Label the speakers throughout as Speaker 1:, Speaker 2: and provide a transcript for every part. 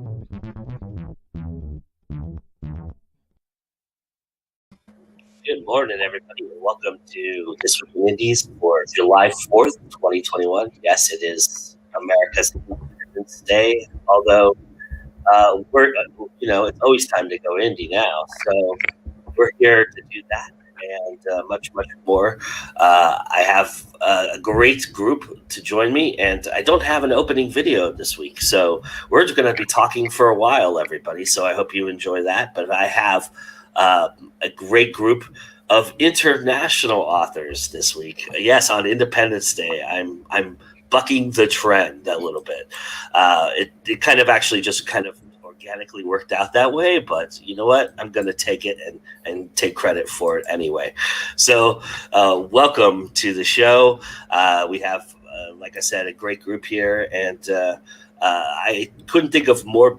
Speaker 1: Good morning, everybody, and welcome to This Week in Indies for July 4th, 2021. Yes, it is America's Independence Day, although it's always time to go indie now. So we're here to do that and much, much more. I have a great group to join me, and I don't have an opening video this week. So we're going to be talking for a while, everybody. So I hope you enjoy that. But I have a great group of international authors this week. Yes, on Independence Day, I'm bucking the trend a little bit. It kind of actually just kind of organically worked out that way, but you know what? I'm going to take it and take credit for it anyway. So welcome to the show. We have, like I said, a great group here, and I couldn't think of more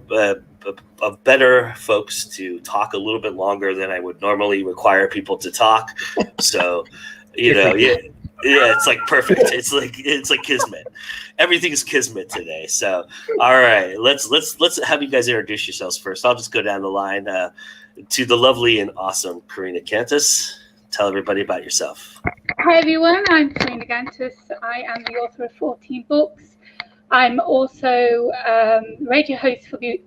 Speaker 1: of better folks to talk a little bit longer than I would normally require people to talk. So, yeah, it's like perfect. It's like kismet. Everything's kismet today. So, all right, let's have you guys introduce yourselves first. I'll just go down the line to the lovely and awesome Karina Kantas. Tell everybody about yourself.
Speaker 2: Hi everyone, I'm Karina Kantas. I am the author of 14 books. I'm also radio host for the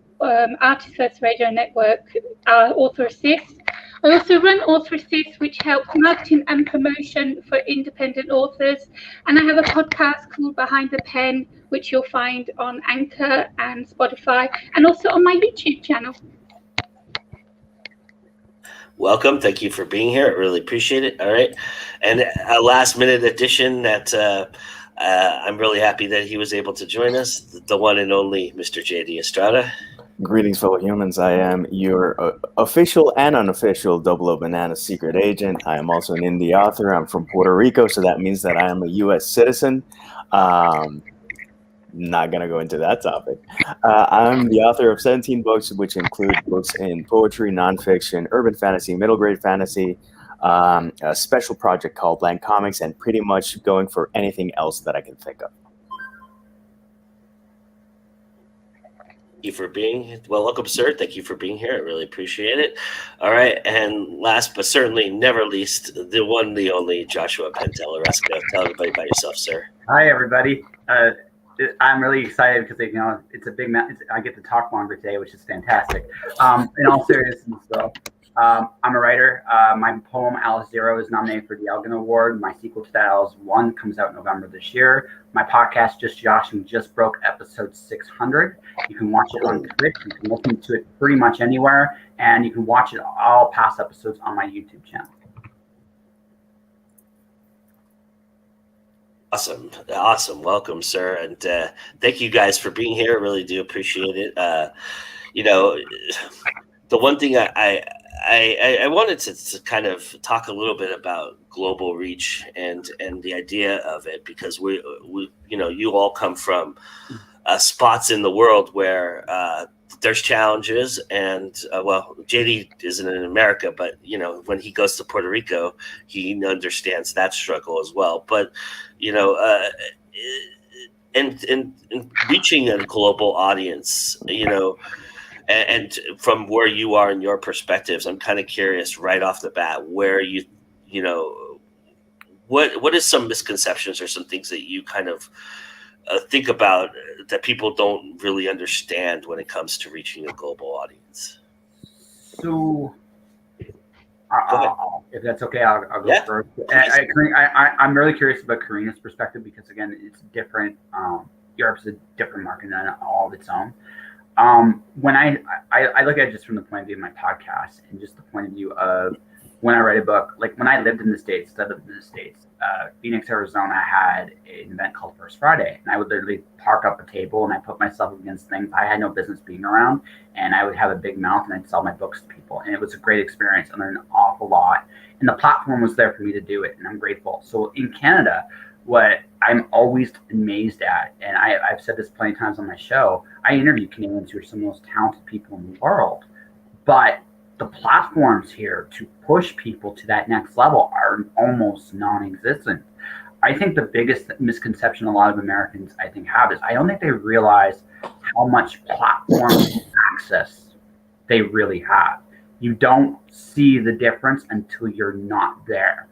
Speaker 2: Artist First Radio Network, Author Assist. I also run Author Assist, which helps marketing and promotion for independent authors. And I have a podcast called Behind the Pen, which you'll find on Anchor and Spotify, and also on my YouTube channel.
Speaker 1: Welcome. Thank you for being here. I really appreciate it. All right. And a last minute addition that I'm really happy that he was able to join us, the one and only Mr. J.D. Estrada.
Speaker 3: Greetings, fellow humans. I am your official and unofficial 00 Banana secret agent. I am also an indie author. I'm from Puerto Rico, so that means that I am a U.S. citizen. Not going to go into that topic. I'm the author of 17 books, which include books in poetry, nonfiction, urban fantasy, middle grade fantasy, a special project called Blank Comics, and pretty much going for anything else that I can think of.
Speaker 1: Thank you for being welcome, sir. Thank you for being here. I really appreciate it. All right, and last but certainly never least, the one, the only Joshua PANTALLERSCO. Tell everybody about yourself, sir.
Speaker 4: Hi, everybody. I'm really excited because it's a big. I get to talk longer today, which is fantastic. In all seriousness, though, I'm a writer. My poem Alice Zero is nominated for the Elgin Award. My sequel to that, Alice One, comes out in November this year. My podcast, Just Joshing, just broke episode 600. You can watch it on Twitch. You can listen to it pretty much anywhere, and you can watch it all past episodes on my YouTube channel.
Speaker 1: Awesome. Welcome, sir, and thank you guys for being here. I really do appreciate it. The one thing I wanted to kind of talk a little bit about global reach and the idea of it, because we you all come from spots in the world where there's challenges, and JD isn't in America, but when he goes to Puerto Rico, he understands that struggle as well. But and reaching a global audience, and from where you are in your perspectives, I'm kind of curious right off the bat where what is some misconceptions or some things that you kind of think about that people don't really understand when it comes to reaching a global audience?
Speaker 4: So, if that's okay, I'll go first. I'm really curious about Karina's perspective because, again, it's different. Europe's a different market than all of its own. When I look at it just from the point of view of my podcast and just the point of view of when I write a book, like when I lived in the States, Phoenix, Arizona had an event called First Friday, and I would literally park up a table and I put myself against things I had no business being around, and I would have a big mouth and I'd sell my books to people, and it was a great experience. I learned an awful lot, and the platform was there for me to do it, and I'm grateful. So in Canada, what I'm always amazed at, and I've said this plenty of times on my show, I interview Canadians who are some of the most talented people in the world, but the platforms here to push people to that next level are almost non-existent. I think the biggest misconception a lot of Americans, I think, have is I don't think they realize how much platform you access they really have. You don't see the difference until you're not there.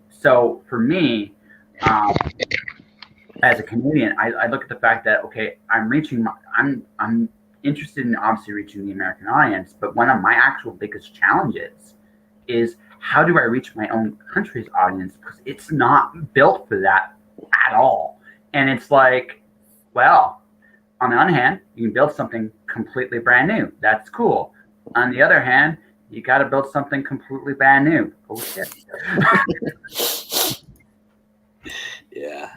Speaker 4: So for me, as a Canadian, I look at the fact that, okay, I'm interested in obviously reaching the American audience, but one of my actual biggest challenges is how do I reach my own country's audience? Because it's not built for that at all. And it's like, well, on the one hand, you can build something completely brand new. That's cool. On the other hand, you got to build something completely brand new. Oh, shit.
Speaker 1: Yeah.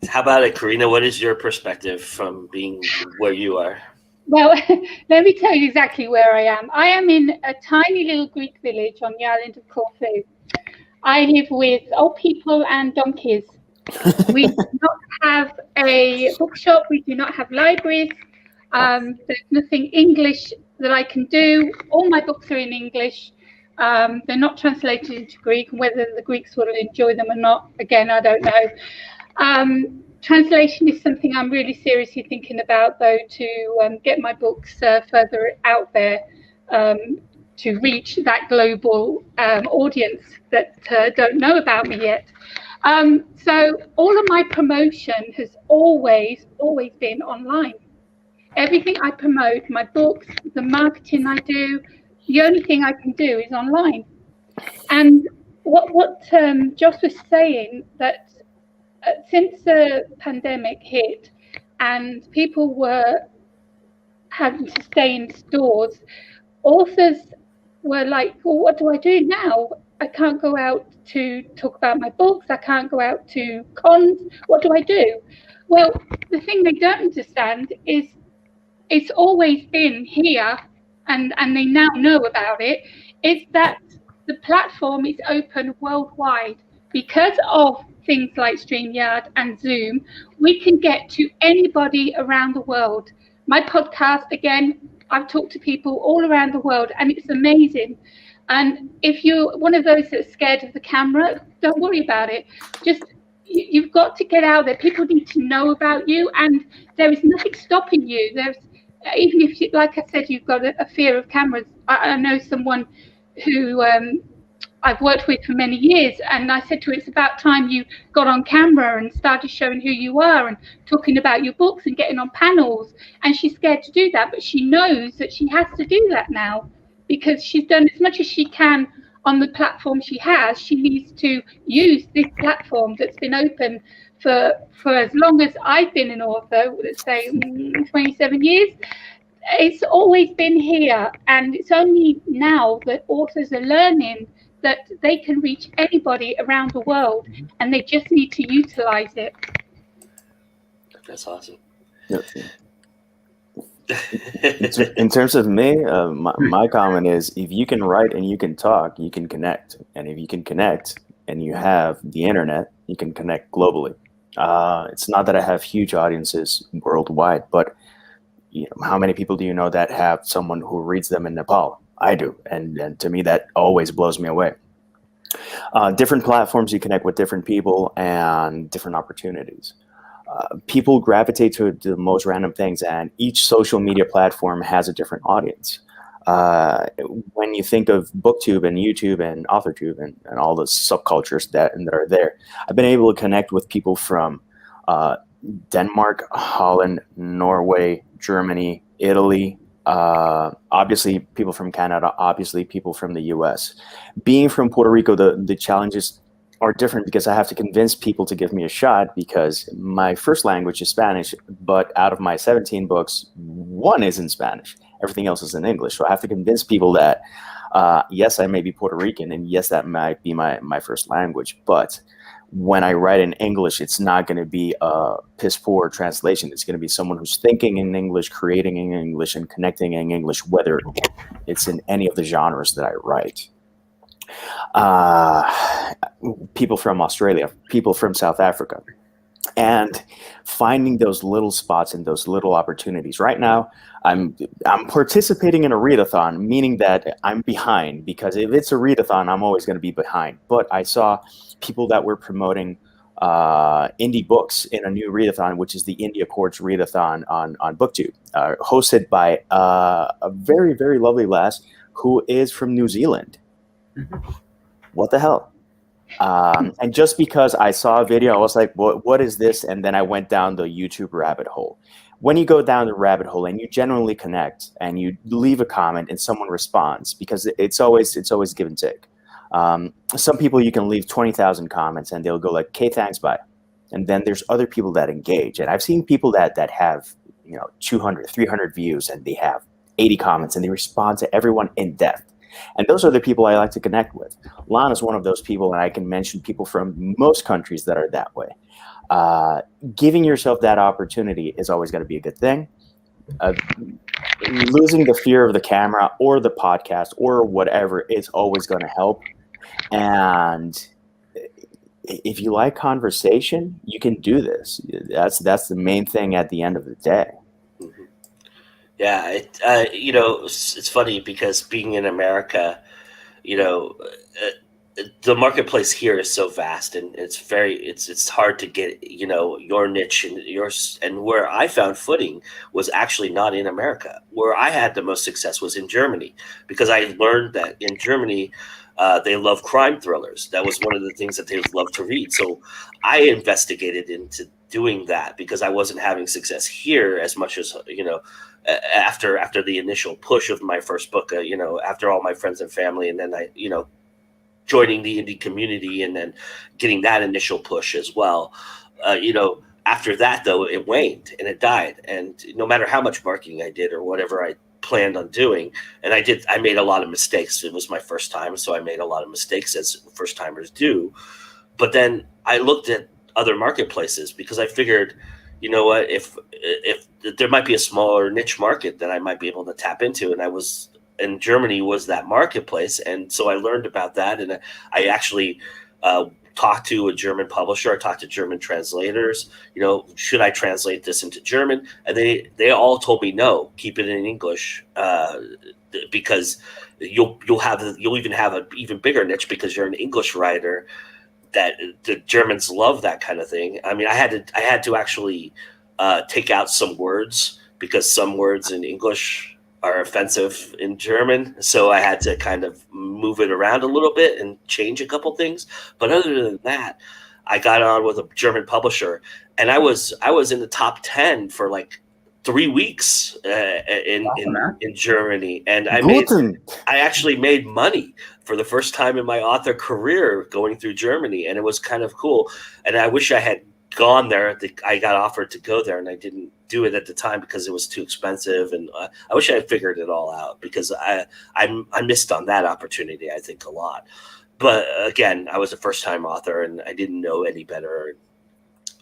Speaker 1: How about it, Karina? What is your perspective from being where you are?
Speaker 2: Well, let me tell you exactly where I am. I am in a tiny little Greek village on the island of Corfu. I live with old people and donkeys. We do not have a bookshop. We do not have libraries. There's nothing English that I can do. All my books are in English. They're not translated into Greek. Whether the Greeks will enjoy them or not, again, I don't know. Translation is something I'm really seriously thinking about, though, to get my books further out there, to reach that global audience that don't know about me yet. So all of my promotion has always been online. Everything I promote, my books, the marketing I do, the only thing I can do is online. And what Josh was saying, that since the pandemic hit and people were having to stay in stores, authors were like, well, what do I do now? I can't go out to talk about my books. I can't go out to cons. What do I do? Well, the thing they don't understand is it's always been here, and they now know about it, is that the platform is open worldwide. Because of things like StreamYard and Zoom, we can get to anybody around the world. My podcast, again, I've talked to people all around the world, and it's amazing. And if you're one of those that's scared of the camera, don't worry about it. Just, you've got to get out there. People need to know about you, and there is nothing stopping you. There's, even if, you, like I said, you've got a fear of cameras. I know someone who I've worked with for many years, and I said to her, it's about time you got on camera and started showing who you are and talking about your books and getting on panels. And she's scared to do that, but she knows that she has to do that now, because she's done as much as she can on the platform she has. She needs to use this platform that's been open for as long as I've been an author, let's say 27 years. It's always been here, and it's only now that authors are learning that they can reach anybody around the world, and they just need to utilize it.
Speaker 1: That's awesome.
Speaker 3: Yep. In terms of me, my comment is, if you can write and you can talk, you can connect. And if you can connect and you have the internet, you can connect globally. It's not that I have huge audiences worldwide, but how many people do you know that have someone who reads them in Nepal? I do. And to me, that always blows me away. Different platforms, you connect with different people and different opportunities. People gravitate to the most random things, and each social media platform has a different audience. When you think of BookTube and YouTube and AuthorTube and all the subcultures that are there, I've been able to connect with people from Denmark, Holland, Norway, Germany, Italy, obviously people from Canada, obviously people from the US. Being from Puerto Rico, the challenges are different because I have to convince people to give me a shot, because my first language is Spanish, but out of my 17 books, one is in Spanish. Everything else is in English. So I have to convince people that, yes, I may be Puerto Rican, and yes, that might be my first language, but when I write in English, it's not going to be a piss poor translation. It's going to be someone who's thinking in English, creating in English, and connecting in English, whether it's in any of the genres that I write. People from Australia, people from South Africa, and finding those little spots and those little opportunities. Right now, I'm participating in a readathon, meaning that I'm behind, because if it's a readathon, I'm always going to be behind. But I saw people that were promoting indie books in a new readathon, which is the Indie Accords readathon on BookTube, hosted by a very, very lovely lass who is from New Zealand. What the hell? And just because I saw a video, I was like, what is this? And then I went down the YouTube rabbit hole. When you go down the rabbit hole and you genuinely connect and you leave a comment and someone responds, because it's always give and take. Some people you can leave 20,000 comments and they'll go like, okay, thanks, bye. And then there's other people that engage. And I've seen people that have 200, 300 views and they have 80 comments and they respond to everyone in depth. And those are the people I like to connect with. Lana's one of those people, and I can mention people from most countries that are that way. Giving yourself that opportunity is always going to be a good thing. Losing the fear of the camera or the podcast or whatever is always going to help. And if you like conversation, you can do this. That's the main thing at the end of the day.
Speaker 1: Yeah, it's funny because being in America, the marketplace here is so vast, and it's hard to get your niche and yours. And where I found footing was actually not in America. Where I had the most success was in Germany, because I learned that in Germany they love crime thrillers. That was one of the things that they love to read. So I investigated into doing that because I wasn't having success here as much as after the initial push of my first book, after all my friends and family, and then I, joining the indie community and then getting that initial push as well. After that, though, it waned and it died. And no matter how much marketing I did or whatever I planned on doing, and I made a lot of mistakes. It was my first time, so I made a lot of mistakes, as first timers do. But then I looked at other marketplaces because I figured, you know what, if there might be a smaller niche market that I might be able to tap into, and Germany was that marketplace. And so I learned about that, and I actually talked to a German publisher. I talked to German translators, should I translate this into German? And they all told me, no, keep it in English, because you'll even have an even bigger niche because you're an English writer. That the Germans love that kind of thing. I mean, I had to actually take out some words because some words in English are offensive in German. So I had to kind of move it around a little bit and change a couple things. But other than that, I got on with a German publisher, and I was in the top 10 for like 3 weeks in Germany, and I actually made money for the first time in my author career going through Germany, and it was kind of cool. And I wish I had gone there. I got offered to go there, and I didn't do it at the time because it was too expensive. And I wish I had figured it all out, because I missed on that opportunity, I think, a lot. But again, I was a first-time author, and I didn't know any better.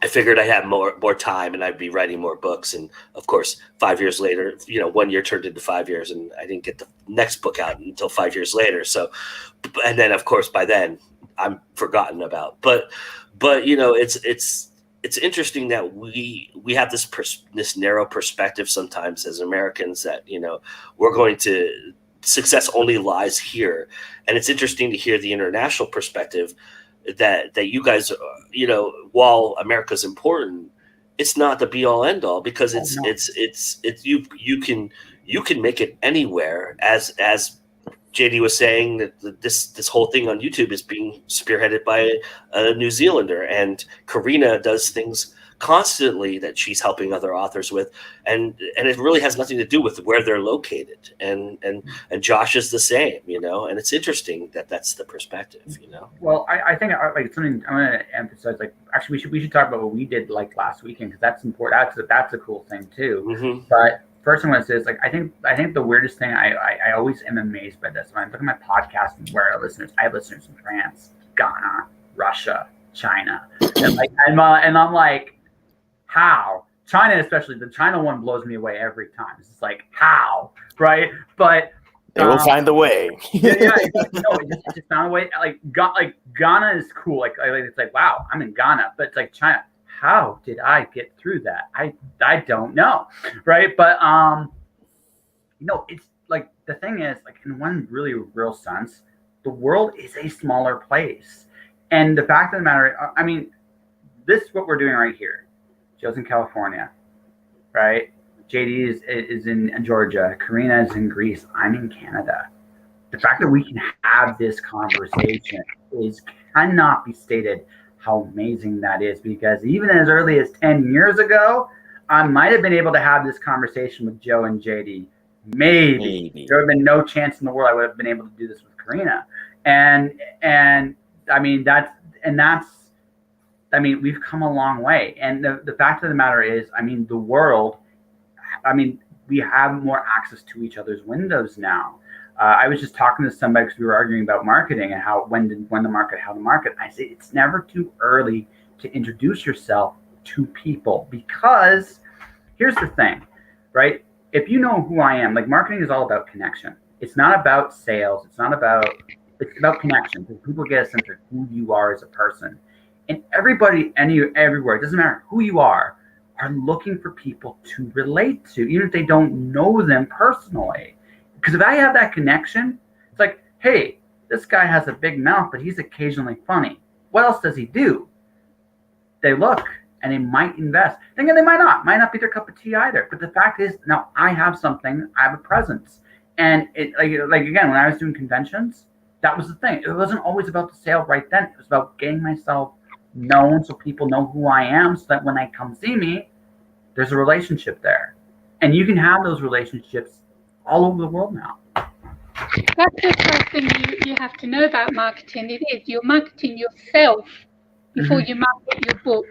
Speaker 1: I figured I had more time and I'd be writing more books. And of course, 5 years later, 1 year turned into 5 years, and I didn't get the next book out until 5 years later. So, and then of course, by then I'm forgotten about, but it's interesting that we have this narrow perspective sometimes as Americans that, we're going to, success only lies here. And it's interesting to hear the international perspective that you guys, while America's important, it's not the be all end all, because you can make it anywhere. As JD was saying, that this whole thing on YouTube is being spearheaded by a New Zealander, and Karina does things constantly that she's helping other authors with, and it really has nothing to do with where they're located, and Josh is the same, and it's interesting that that's the perspective.
Speaker 4: Well, I think like something I'm going to emphasize, like, actually we should talk about what we did like last weekend, because that's important. That's a cool thing too. Mm-hmm. But first, I'm going to say is, like, I think the weirdest thing, I always am amazed by this. When I look at my podcast and where I have listeners in France, Ghana, Russia, China, and I'm like, how? China, especially the China one, blows me away every time. It's just like, how, right? But
Speaker 3: they will find the way.
Speaker 4: It just found a way. Like Ghana is cool. Like it's like, wow, I'm in Ghana, but it's like China. How did I get through that? I don't know, right? But it's like, the thing is, like, in one really real sense, the world is a smaller place, and the fact of the matter, I mean, this is what we're doing right here. Joe's in California, right? JD is in Georgia. Karina is in Greece. I'm in Canada. The fact that we can have this conversation cannot be stated how amazing that is, because even as early as 10 years ago, I might have been able to have this conversation with Joe and JD. Maybe. There would have been no chance in the world I would have been able to do this with Karina. And I mean, we've come a long way. And the fact of the matter is, I mean, the world, we have more access to each other's windows now. I was just talking to somebody because we were arguing about marketing and how when the market. I say it's never too early to introduce yourself to people, because here's the thing, right? If you know who I am, like, marketing is all about connection. It's not about sales. It's about connection. Because people get a sense of who you are as a person. And everybody, everywhere, it doesn't matter who you are looking for people to relate to, even if they don't know them personally. Because if I have that connection, it's like, hey, this guy has a big mouth, but he's occasionally funny. What else does he do? They look and they might invest. Thinking they might not be their cup of tea either. But the fact is, now I have something, I have a presence. And it, like again, when I was doing conventions, that was the thing. It wasn't always about the sale right then. It was about getting myself known so people know who I am, so that when they come see me, there's a relationship there. And you can have those relationships all over the world now.
Speaker 2: That's the first thing you have to know about marketing. It is you're marketing yourself before you market your book.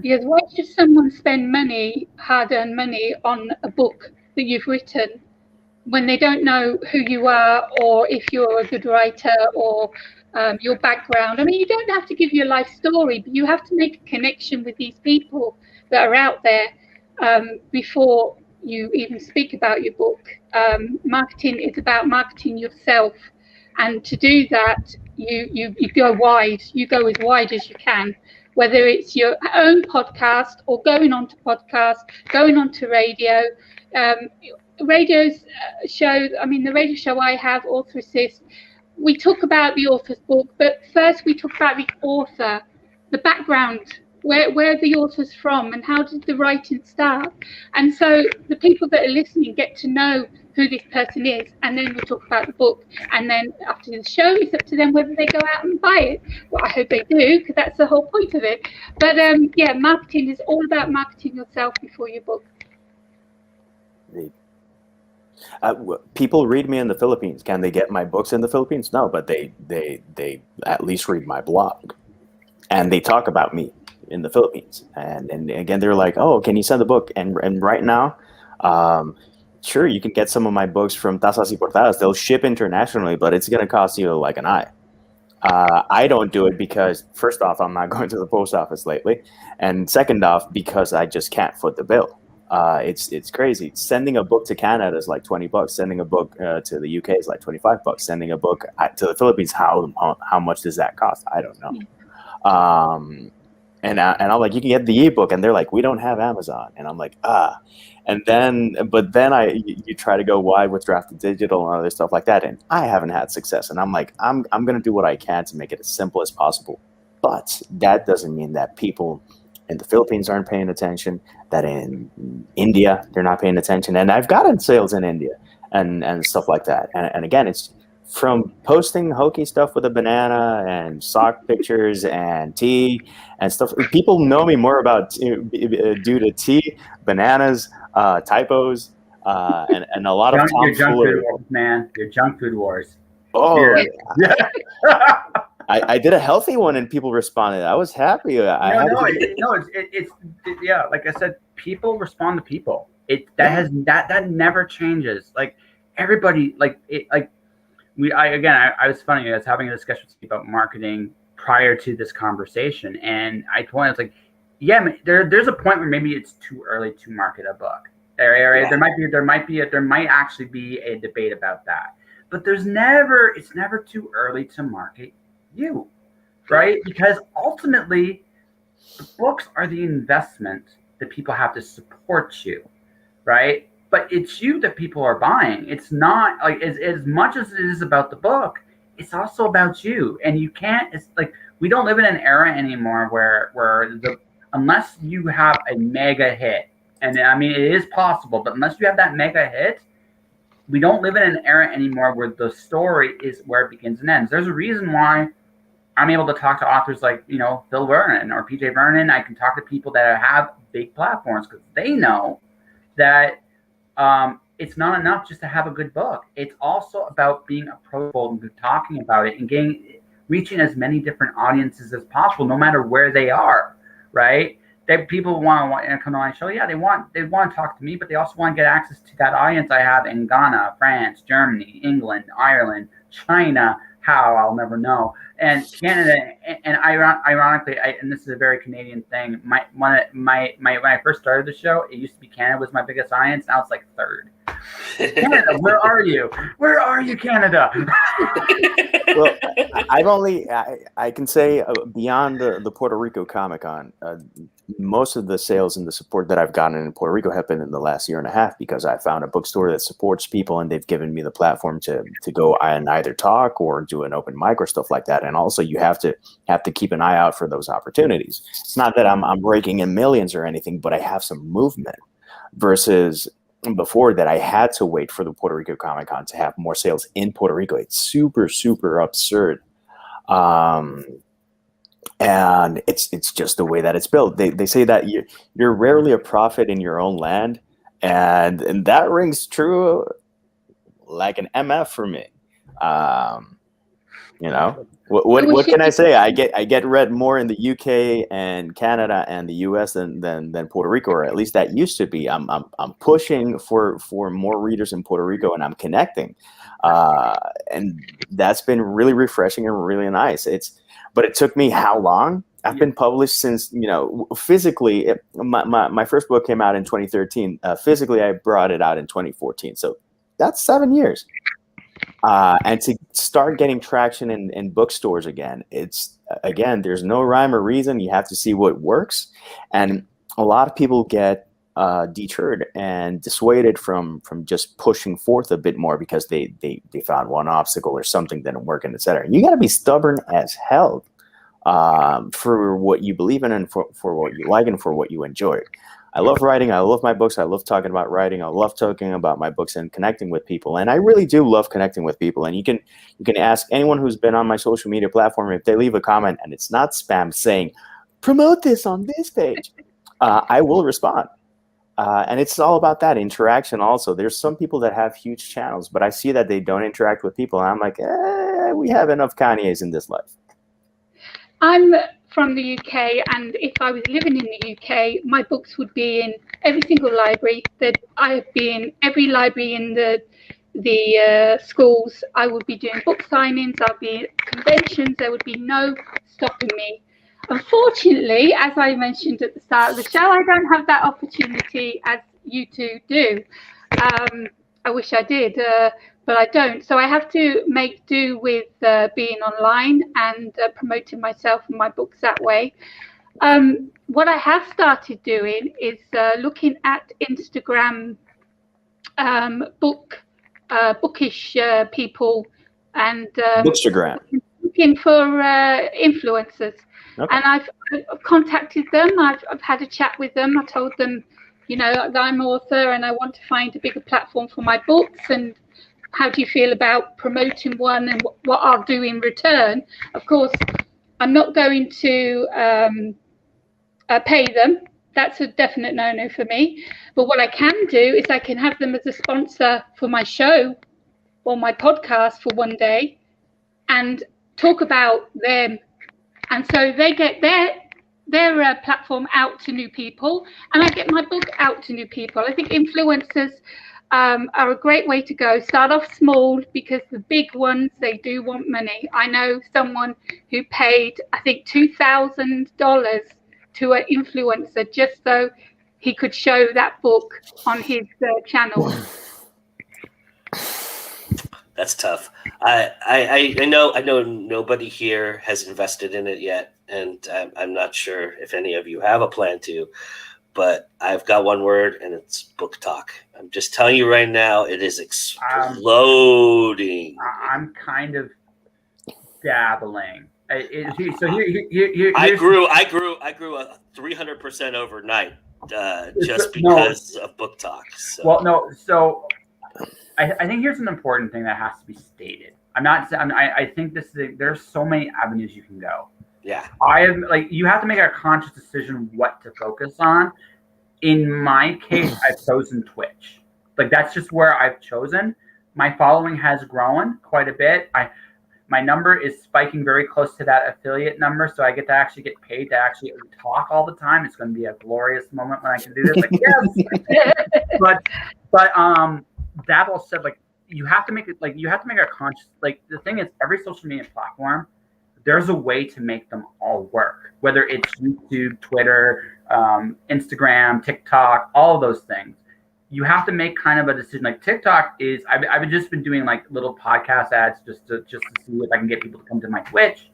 Speaker 2: Because why should someone spend money, hard-earned money, on a book that you've written when they don't know who you are, or if you're a good writer, or your background? I mean, you don't have to give your life story, but you have to make a connection with these people that are out there before you even speak about your book. Marketing is about marketing yourself, and to do that, you go wide. You go as wide as you can, whether it's your own podcast or going on to podcasts, going on to radio. Radio's show, the radio show I have, Author Assist, we talk about the author's book, but first we talk about the author, the background, where the author's from and how did the writing start. And so the people that are listening get to know who this person is, and then we talk about the book. And then after the show, it's up to them whether they go out and buy it. Well, I hope they do, because that's the whole point of it. But yeah, marketing is all about marketing yourself before your book.
Speaker 3: People read me in the Philippines. Can they get my books in the Philippines? No, but they at least read my blog, and they talk about me in the Philippines. And again, they're like, oh, can you send the book? And right now, sure, you can get some of my books from Tasas y Portadas. They'll ship internationally, but it's going to cost you like an eye. I don't do it because, first off, I'm not going to the post office lately, and second off, because I just can't foot the bill. It's crazy. Sending a book to Canada is like $20. Sending a book to the UK is like $25. Sending a book to the Philippines, how much does that cost? I don't know. And I'm like, you can get the ebook, and they're like, we don't have Amazon, and I'm like, but then you try to go wide with Drafted Digital and other stuff like that, and I haven't had success, and I'm like, I'm gonna do what I can to make it as simple as possible, but that doesn't mean that people in the Philippines aren't paying attention, that in India they're not paying attention, and I've gotten sales in India and stuff like that, and again, it's from posting hokey stuff with a banana and sock pictures and tea and stuff. People know me more about due to tea, bananas, typos, and a lot of
Speaker 4: your junk food wars, man. Your junk food wars.
Speaker 3: Oh, yeah. I did a healthy one and people responded. I was happy.
Speaker 4: It's like I said, people respond to people. That never changes. Like everybody, I was funny. I was having a discussion about marketing prior to this conversation, and I told him, I was like, yeah, there's a point where maybe it's too early to market a book. There might actually be a debate about that, but it's never too early to market you, right? Because ultimately, the books are the investment that people have to support you, right? But it's you that people are buying. It's not like as much as it is about the book, it's also about you. And you can't, it's like we don't live in an era anymore where unless you have a mega hit, and I mean, it is possible, but unless you have that mega hit, we don't live in an era anymore where the story is where it begins and ends. There's a reason why I'm able to talk to authors like, Phil Vernon or PJ Vernon. I can talk to people that have big platforms because they know that it's not enough just to have a good book. It's also about being approachable and talking about it and reaching as many different audiences as possible, no matter where they are, right? That people want to come to my show. Yeah, they want to talk to me, but they also want to get access to that audience I have in Ghana, France, Germany, England, Ireland, China. How I'll never know, and Canada, and ironically, and this is a very Canadian thing. When I first started the show, it used to be Canada was my biggest audience. Now it's like third. Canada, where are you? Where are you, Canada?
Speaker 3: Well, I can say beyond the Puerto Rico Comic-Con, most of the sales and the support that I've gotten in Puerto Rico have been in the last year and a half because I found a bookstore that supports people and they've given me the platform to go and either talk or do an open mic or stuff like that. And also you have to keep an eye out for those opportunities. It's not that I'm raking in millions or anything, but I have some movement versus before that I had to wait for the Puerto Rico Comic-Con to have more sales in Puerto Rico. It's super, super absurd. And it's just the way that it's built. They say that you're rarely a prophet in your own land, and that rings true like an MF for me. What can I say? I get read more in the UK and Canada and the US than Puerto Rico, or at least that used to be. I'm pushing for more readers in Puerto Rico, and I'm connecting, and that's been really refreshing and really nice. But it took me how long? I've been published since, physically, my first book came out in 2013. Physically, I brought it out in 2014. So that's 7 years. And to start getting traction in bookstores again, there's no rhyme or reason. You have to see what works. And a lot of people get deterred and dissuaded from just pushing forth a bit more because they found one obstacle or something didn't work, and etc. You got to be stubborn as hell for what you believe in and for what you like and for what you enjoy. I love writing. I love my books. I love talking about writing. I love talking about my books and connecting with people. And I really do love connecting with people. And you can ask anyone who's been on my social media platform if they leave a comment and it's not spam saying, promote this on this page. I will respond. And it's all about that interaction also. There's some people that have huge channels, but I see that they don't interact with people. And I'm like, we have enough Kanyes in this life.
Speaker 2: I'm from the UK, and if I was living in the UK, my books would be in every single library. That I'd be in every library in the schools. I would be doing book signings. I'd be at conventions. There would be no stopping me. Unfortunately, as I mentioned at the start of the show, I don't have that opportunity as you two do. I wish I did, but I don't. So I have to make do with being online and promoting myself and my books that way. What I have started doing is looking at Instagram bookish people and
Speaker 3: Bookstagram.
Speaker 2: looking for influencers.
Speaker 3: Okay.
Speaker 2: And I've contacted them. I've had a chat with them. I told them, that I'm an author and I want to find a bigger platform for my books. And how do you feel about promoting one and what I'll do in return? Of course, I'm not going to pay them. That's a definite no-no for me. But what I can do is I can have them as a sponsor for my show or my podcast for one day and talk about them. And so they get their platform out to new people, and I get my book out to new people. I think influencers are a great way to go. Start off small, because the big ones, they do want money. I know someone who paid, I think, $2,000 to an influencer just so he could show that book on his channel.
Speaker 1: That's tough. I know nobody here has invested in it yet, and I'm not sure if any of you have a plan to, but I've got one word, and it's book talk. I'm just telling you right now, it is exploding.
Speaker 4: I'm kind of dabbling.
Speaker 1: I grew 300% overnight just because of book talk. So.
Speaker 4: Well, no. So I think here's an important thing that has to be stated. I think there's so many avenues you can go.
Speaker 1: Yeah.
Speaker 4: You have to make a conscious decision what to focus on. In my case, I've chosen Twitch. Like that's just where I've chosen. My following has grown quite a bit. My number is spiking very close to that affiliate number, so I get to actually get paid to actually talk all the time. It's going to be a glorious moment when I can do this. Like yes, but that all said, like you have to make it. Like you have to make a conscious. Like the thing is, every social media platform, there's a way to make them all work. Whether it's YouTube, Twitter, Instagram, TikTok, all of those things. You have to make kind of a decision. Like TikTok is, I've just been doing like little podcast ads just to see if I can get people to come to my Twitch.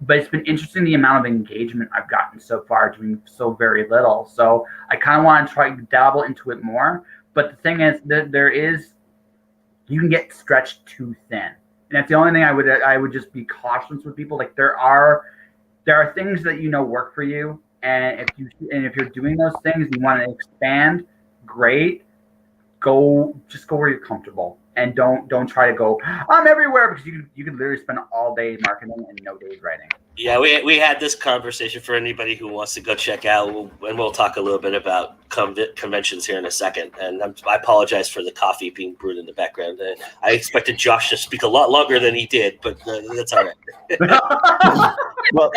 Speaker 4: But it's been interesting the amount of engagement I've gotten so far doing so very little. So I kind of want to try to dabble into it more. But the thing is that you can get stretched too thin, and that's the only thing I would just be cautious with people. Like there are things that work for you, and if you're doing those things, you want to expand. Great. Go where you're comfortable, and don't try to go I'm everywhere, because you could literally spend all day marketing and no days writing.
Speaker 1: Yeah, we had this conversation for anybody who wants to go check out, and we'll talk a little bit about conventions here in a second. And I apologize for the coffee being brewed in the background. I expected Josh to speak a lot longer than he did, but that's all right.
Speaker 3: Well,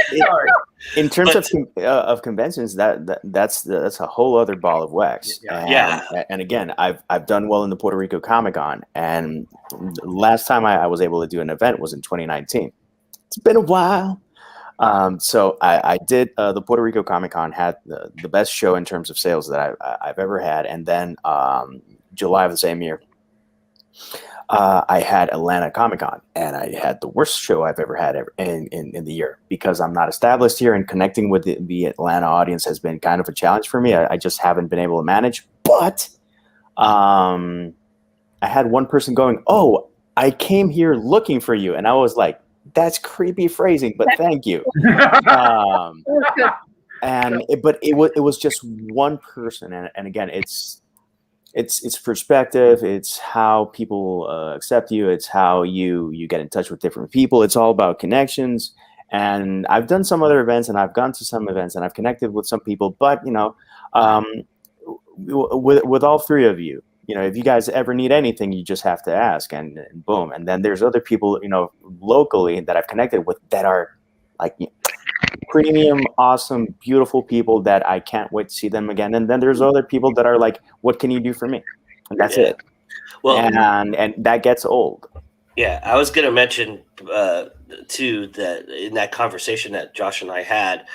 Speaker 3: in terms of conventions, that's a whole other ball of wax.
Speaker 1: Yeah.
Speaker 3: And again, I've done well in the Puerto Rico Comic Con, and the last time I was able to do an event was in 2019. It's been a while. So I did the Puerto Rico Comic Con, had the best show in terms of sales that I've ever had, and then July of the same year, I had Atlanta Comic Con, and I had the worst show I've ever had in the year, because I'm not established here, and connecting with the Atlanta audience has been kind of a challenge for me. I just haven't been able to manage. But I had one person going, "Oh, I came here looking for you," and I was like, "That's creepy phrasing, but thank you." But it was just one person, and again, it's perspective. It's how people accept you. It's how you get in touch with different people. It's all about connections. And I've done some other events, and I've gone to some events, and I've connected with some people. But with all three of you, if you guys ever need anything, you just have to ask, and boom. And then there's other people, locally that I've connected with that are like premium, awesome, beautiful people that I can't wait to see them again. And then there's other people that are like, "What can you do for me?" And that's it. Well, and that gets old.
Speaker 1: Yeah, I was going to mention too that in that conversation that Josh and I had,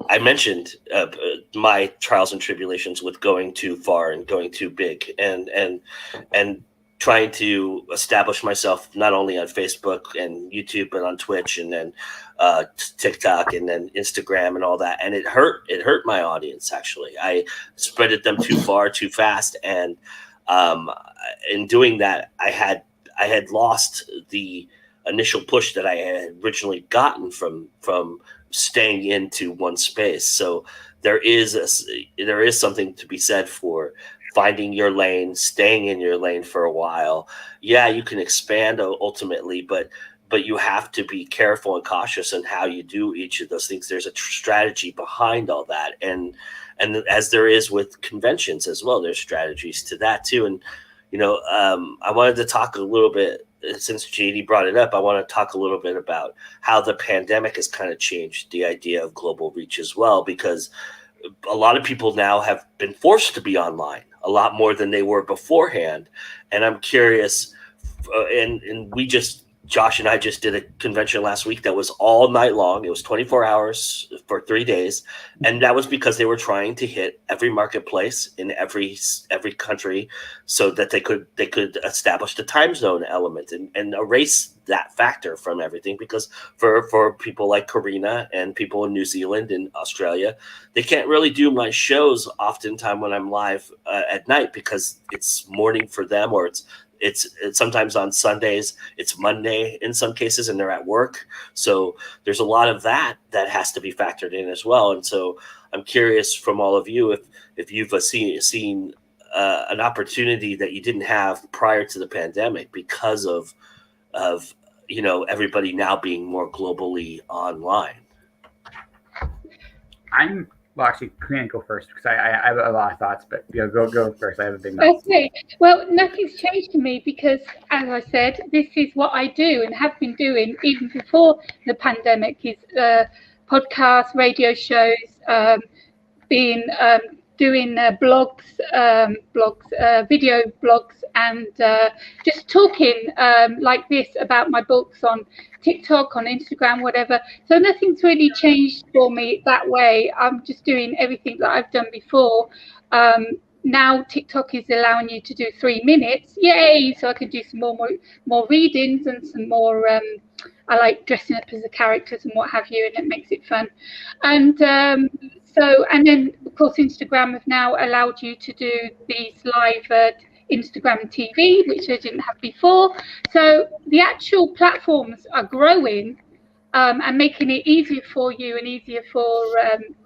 Speaker 1: I mentioned my trials and tribulations with going too far and going too big, and trying to establish myself not only on Facebook and YouTube, but on Twitch, and then TikTok, and then Instagram, and all that. And it hurt my audience. Actually, I spreaded them too far, too fast, and in doing that, I had lost the initial push that I had originally gotten from staying into one space. So there is something to be said for finding your lane, staying in your lane for a while. Yeah, you can expand ultimately, but you have to be careful and cautious in how you do each of those things. There's a strategy behind all that, and as there is with conventions as well, there's strategies to that too. And I wanted to talk a little bit, since JD brought it up, I want to talk a little bit about how the pandemic has kind of changed the idea of global reach as well, because a lot of people now have been forced to be online a lot more than they were beforehand. And I'm curious, and Josh and I just did a convention last week that was all night long. It was 24 hours for 3 days. And that was because they were trying to hit every marketplace in every country so that they could establish the time zone element and erase that factor from everything. Because for people like Karina and people in New Zealand and Australia, they can't really do my shows oftentimes when I'm live at night, because it's morning for them, or it's sometimes on Sundays, it's Monday in some cases, and they're at work. So there's a lot of that has to be factored in as well. And so I'm curious from all of you if you've seen an opportunity that you didn't have prior to the pandemic because of everybody now being more globally online.
Speaker 4: Well, actually, Karina, go first because I have a lot of thoughts, but go first. I have a big mouth.
Speaker 2: Okay. Well, nothing's changed for me because, as I said, this is what I do and have been doing even before the pandemic. Is podcasts, radio shows, doing blogs, video blogs, and just talking like this about my books on TikTok, on Instagram, whatever. So nothing's really changed for me that way. I'm just doing everything that I've done before. Now TikTok is allowing you to do 3 minutes. Yay! So I can do some more readings and some more. I like dressing up as the characters and what have you, and it makes it fun. And and then of course Instagram have now allowed you to do these live Instagram TV, which I didn't have before. So the actual platforms are growing and making it easier for you and easier for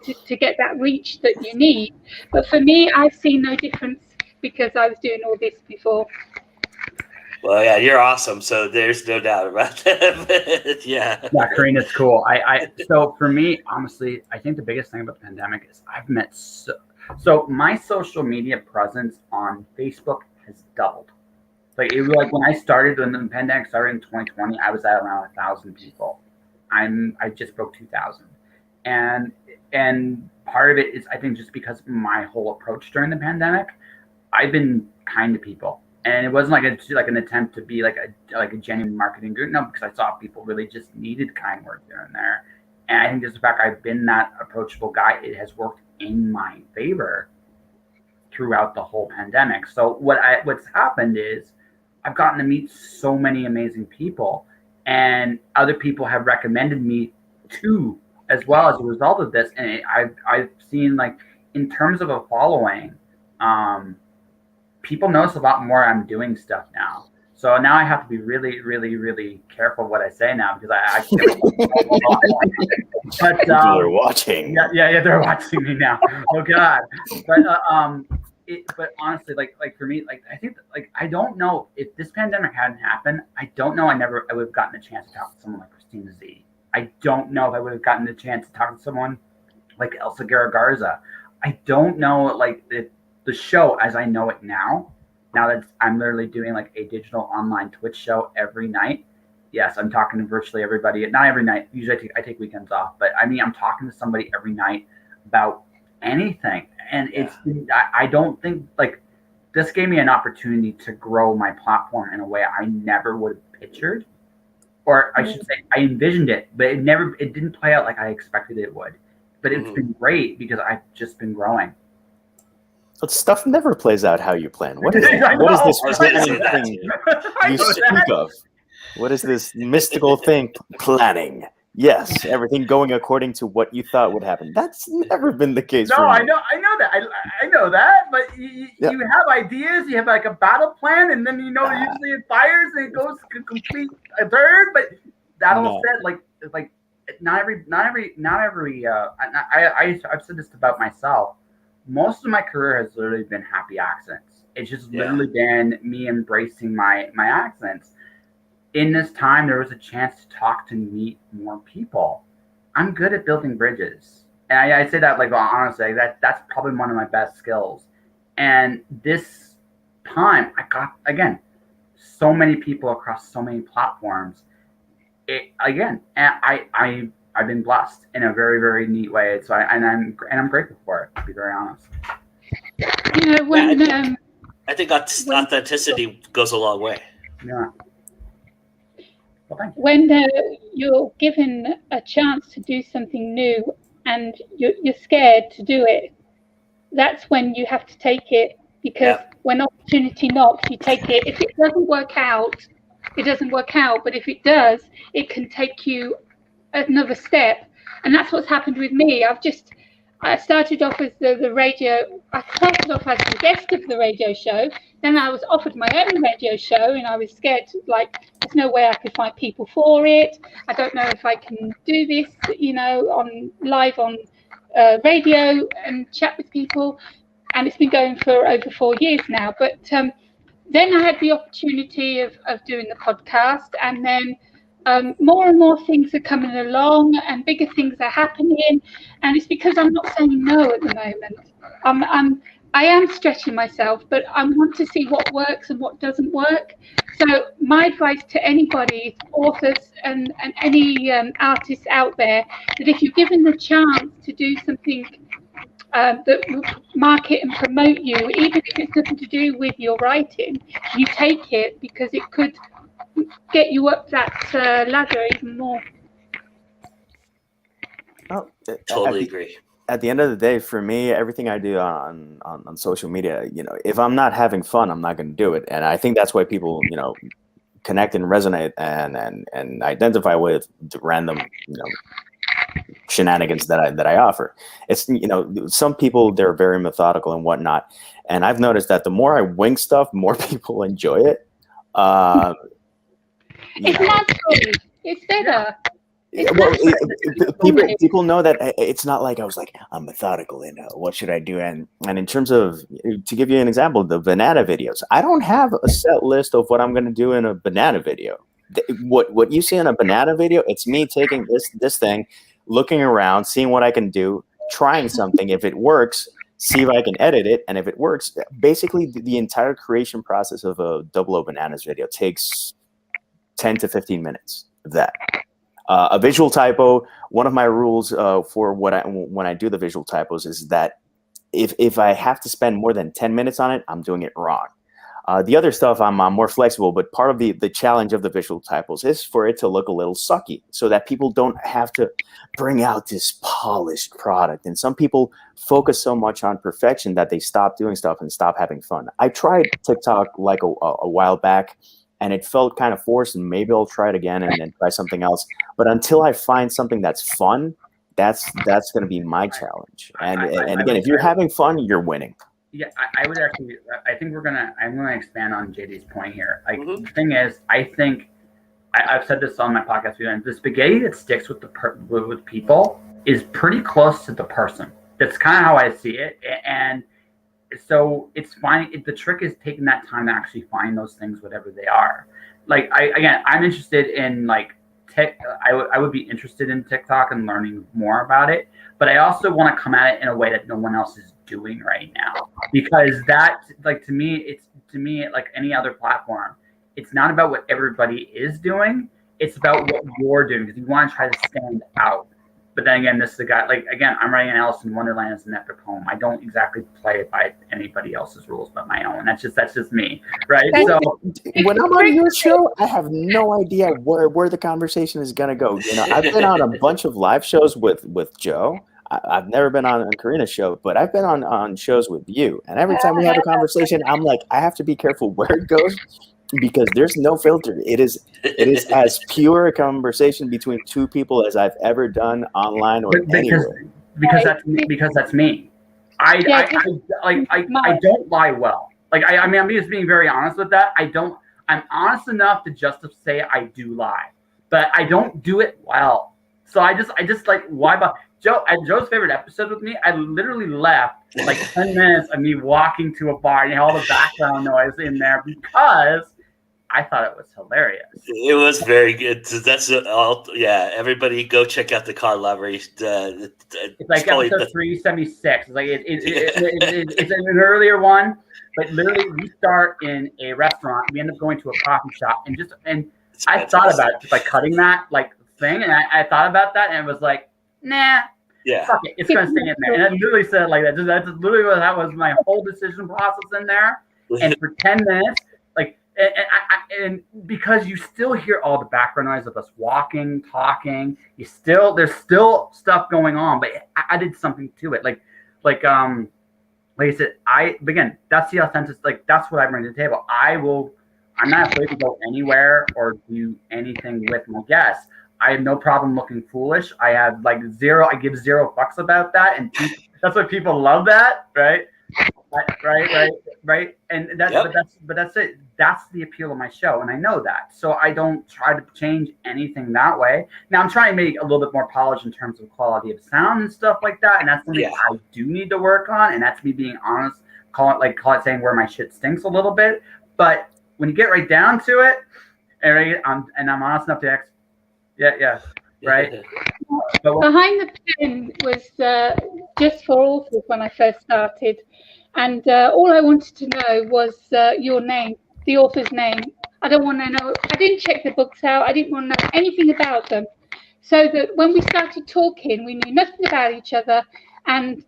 Speaker 2: to get that reach that you need. But for me, I've seen no difference because I was doing all this before.
Speaker 1: Well, yeah, you're awesome. So there's no doubt about that. Yeah,
Speaker 4: Karina, it's cool. So for me, honestly, I think the biggest thing about the pandemic is I've met so my social media presence on Facebook has doubled. Like it was like when I started, when the pandemic started in 2020, I was at around 1,000 people. I just broke 2,000, and part of it is I think just because of my whole approach during the pandemic, I've been kind to people. And it wasn't like an attempt to be like a genuine marketing group. No, because I saw people really just needed kind words here and there. And I think just the fact I've been that approachable guy, it has worked in my favor throughout the whole pandemic. So what's happened is I've gotten to meet so many amazing people, and other people have recommended me too, as well as a result of this. And I've seen, like, in terms of a following, people notice a lot more I'm doing stuff now. So now I have to be really, really, really careful what I say now because I but
Speaker 3: people are watching.
Speaker 4: Yeah, they're watching me now. Oh God. But honestly, like for me, like I think like I don't know if this pandemic hadn't happened. I don't know. I would have gotten a chance to talk to someone like Christina Z. I don't know if I would have gotten the chance to talk to someone like Elsa Garza. I don't know, like the show as I know it now that I'm literally doing like a digital online Twitch show every night. Yes, I'm talking to virtually everybody. Not every night. Usually I take weekends off. But I mean, I'm talking to somebody every night about anything. And I don't think, like, this gave me an opportunity to grow my platform in a way I never would have pictured. Or I should say I envisioned it, but it didn't play out like I expected it would. But it's been great because I've just been growing.
Speaker 3: But stuff never plays out how you plan. What is this planning thing you speak of? What is this mystical thing? Planning. Yes, everything going according to what you thought would happen. That's never been the case.
Speaker 4: No, I know that. I know that. But you have ideas. You have like a battle plan, and then usually it fires and it goes to complete a third. But that all said, like not every. I've said this about myself. Most of my career has literally been happy accents. It's just literally been me embracing my accents. In this time, there was a chance to talk to meet more people. I'm good at building bridges. And I say that, like, honestly, that's probably one of my best skills. And this time, I got, again, so many people across so many platforms. I've been blessed in a very, very neat way. So I'm grateful for it, to be very honest.
Speaker 1: I think authenticity goes a long way.
Speaker 4: Yeah.
Speaker 2: When you're given a chance to do something new and you're scared to do it, that's when you have to take it, because when opportunity knocks, you take it. If it doesn't work out, it doesn't work out. But if it does, it can take you another step. And that's what's happened with me. I started off as the radio. I started off as the guest of the radio show. Then I was offered my own radio show, and I was scared. Like, there's no way I could find people for it. I don't know if I can do this, on live on radio and chat with people. And it's been going for over 4 years now. But then I had the opportunity of doing the podcast, and then more and more things are coming along, and bigger things are happening. And it's because I'm not saying no at the moment. I am stretching myself, but I want to see what works and what doesn't work. So my advice to anybody, authors and any artists out there, that if you're given the chance to do something that will market and promote you, even if it's nothing to do with your writing, you take it, because it could get you up that ladder even more.
Speaker 3: Oh,
Speaker 1: Totally agree.
Speaker 3: At the end of the day, for me, everything I do on social media, if I'm not having fun, I'm not going to do it. And I think that's why people, connect and resonate and identify with the random, shenanigans that I offer. It's, some people, they're very methodical and whatnot. And I've noticed that the more I wing stuff, more people enjoy it.
Speaker 2: It's natural. It's better.
Speaker 3: People know that it's not like I was like, I'm methodical and what should I do? And in terms of, to give you an example, the banana videos, I don't have a set list of what I'm going to do in a banana video. What you see in a banana video, it's me taking this thing, looking around, seeing what I can do, trying something. If it works, see if I can edit it. And if it works, basically the entire creation process of a Double O Bananas video takes 10 to 15 minutes of that. A visual typo, one of my rules for when I do the visual typos is that if I have to spend more than 10 minutes on it, I'm doing it wrong. The other stuff, I'm more flexible, but part of the challenge of the visual typos is for it to look a little sucky so that people don't have to bring out this polished product. And some people focus so much on perfection that they stop doing stuff and stop having fun. I tried TikTok like a while back, and it felt kind of forced, and maybe I'll try it again and then try something else. But until I find something that's fun, that's going to be my challenge. And again, if you're having fun, you're winning.
Speaker 4: Yeah, I would actually. I think I'm gonna expand on JD's point here. Like, the thing is, I think I've said this on my podcast before. The spaghetti that sticks with with people is pretty close to the person. That's kind of how I see it, and so it's fine. The trick is taking that time to actually find those things, whatever they are. Like, I'm interested in like tech. I would be interested in TikTok and learning more about it, but I also want to come at it in a way that no one else is doing right now, because that, like, to me like any other platform, it's not about what everybody is doing, it's about what you're doing, because you want to try to stand out. But then again, this is a guy, like, again, I'm writing an Alice in Wonderland as an epic poem. I don't exactly play it by anybody else's rules but my own. That's just me, right? So
Speaker 3: when I'm on your show, I have no idea where the conversation is gonna go. I've been on a bunch of live shows with Joe. I've never been on Karina's show, but I've been on shows with you. And every time we have a conversation, I'm like, I have to be careful where it goes, because there's no filter. It is as pure a conversation between two people as I've ever done online or anywhere.
Speaker 4: Because that's me. I don't lie well. Like, I mean, I'm just being very honest with that. I'm honest enough to just to say I do lie, but I don't do it well. So I just like, why? But Joe's favorite episode with me, I literally left like 10 minutes of me walking to a bar and all the background noise in there because I thought it was hilarious.
Speaker 1: It was very good. That's all. Yeah, everybody go check out the Car Library. It's
Speaker 4: like episode 376. It's like it's an earlier one, but literally we start in a restaurant. We end up going to a coffee shop, and I thought about it, just like cutting that like thing, and I thought about that, and it was like, nah,
Speaker 1: yeah,
Speaker 4: fuck it, it's gonna stay in there. And I literally said it like that. That's literally that was my whole decision process in there. And for 10 minutes, like, and because you still hear all the background noise of us walking, talking, there's still stuff going on, but I did something to it, like I said, again, that's the authentic, like, that's what I bring to the table. I'm not afraid to go anywhere or do anything with my guests. I have no problem looking foolish. I give zero fucks about that. And That's why people love that, right? Right. And that's
Speaker 1: Yep.
Speaker 4: but that's it. That's the appeal of my show, and I know that. So I don't try to change anything that way. Now I'm trying to make a little bit more polished in terms of quality of sound and stuff like that, and that's something I do need to work on. And that's me being honest. Call it saying where my shit stinks a little bit. But when you get right down to it, and I'm honest enough to right.
Speaker 2: But Behind the Pen was just for authors when I first started, and all I wanted to know was your name, the author's name. I don't want to know. I didn't check the books out. I didn't want to know anything about them, so that when we started talking, we knew nothing about each other, and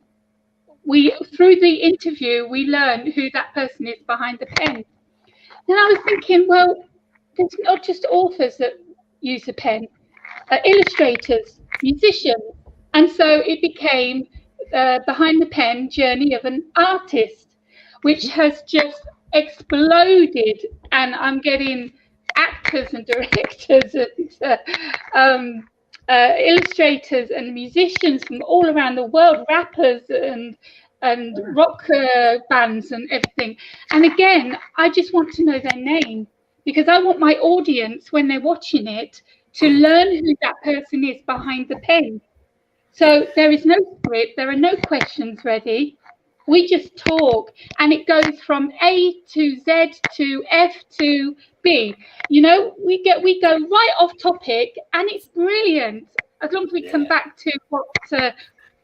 Speaker 2: through the interview we learned who that person is behind the pen. Then I was thinking, well, it's not just authors that use a pen. Illustrators, musicians, and so it became Behind the Pen Journey of an Artist, which has just exploded, and I'm getting actors and directors and illustrators and musicians from all around the world, rappers and rock bands and everything. And again, I just want to know their name, because I want my audience, when they're watching it, to learn who that person is behind the pen. So there is no script, there are no questions ready. We just talk, and it goes from A to Z to F to B. You know, we go right off topic, and it's brilliant. As long as we come back to what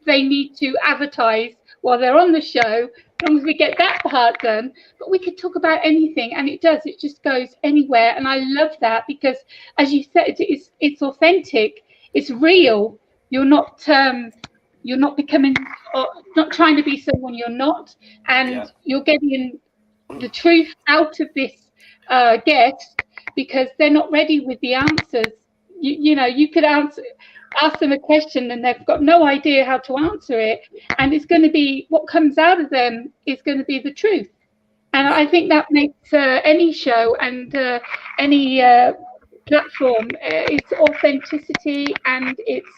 Speaker 2: they need to advertise while they're on the show, as long as we get that part done. But we could talk about anything, and it just goes anywhere. And I love that, because, as you said, it's authentic, it's real. You're not becoming, or not trying to be someone you're not, and you're getting the truth out of this guest, because they're not ready with the answers. You could ask them a question and they've got no idea how to answer it, and it's going to be, what comes out of them is going to be the truth. And I think that makes any show and any platform, it's authenticity, and it's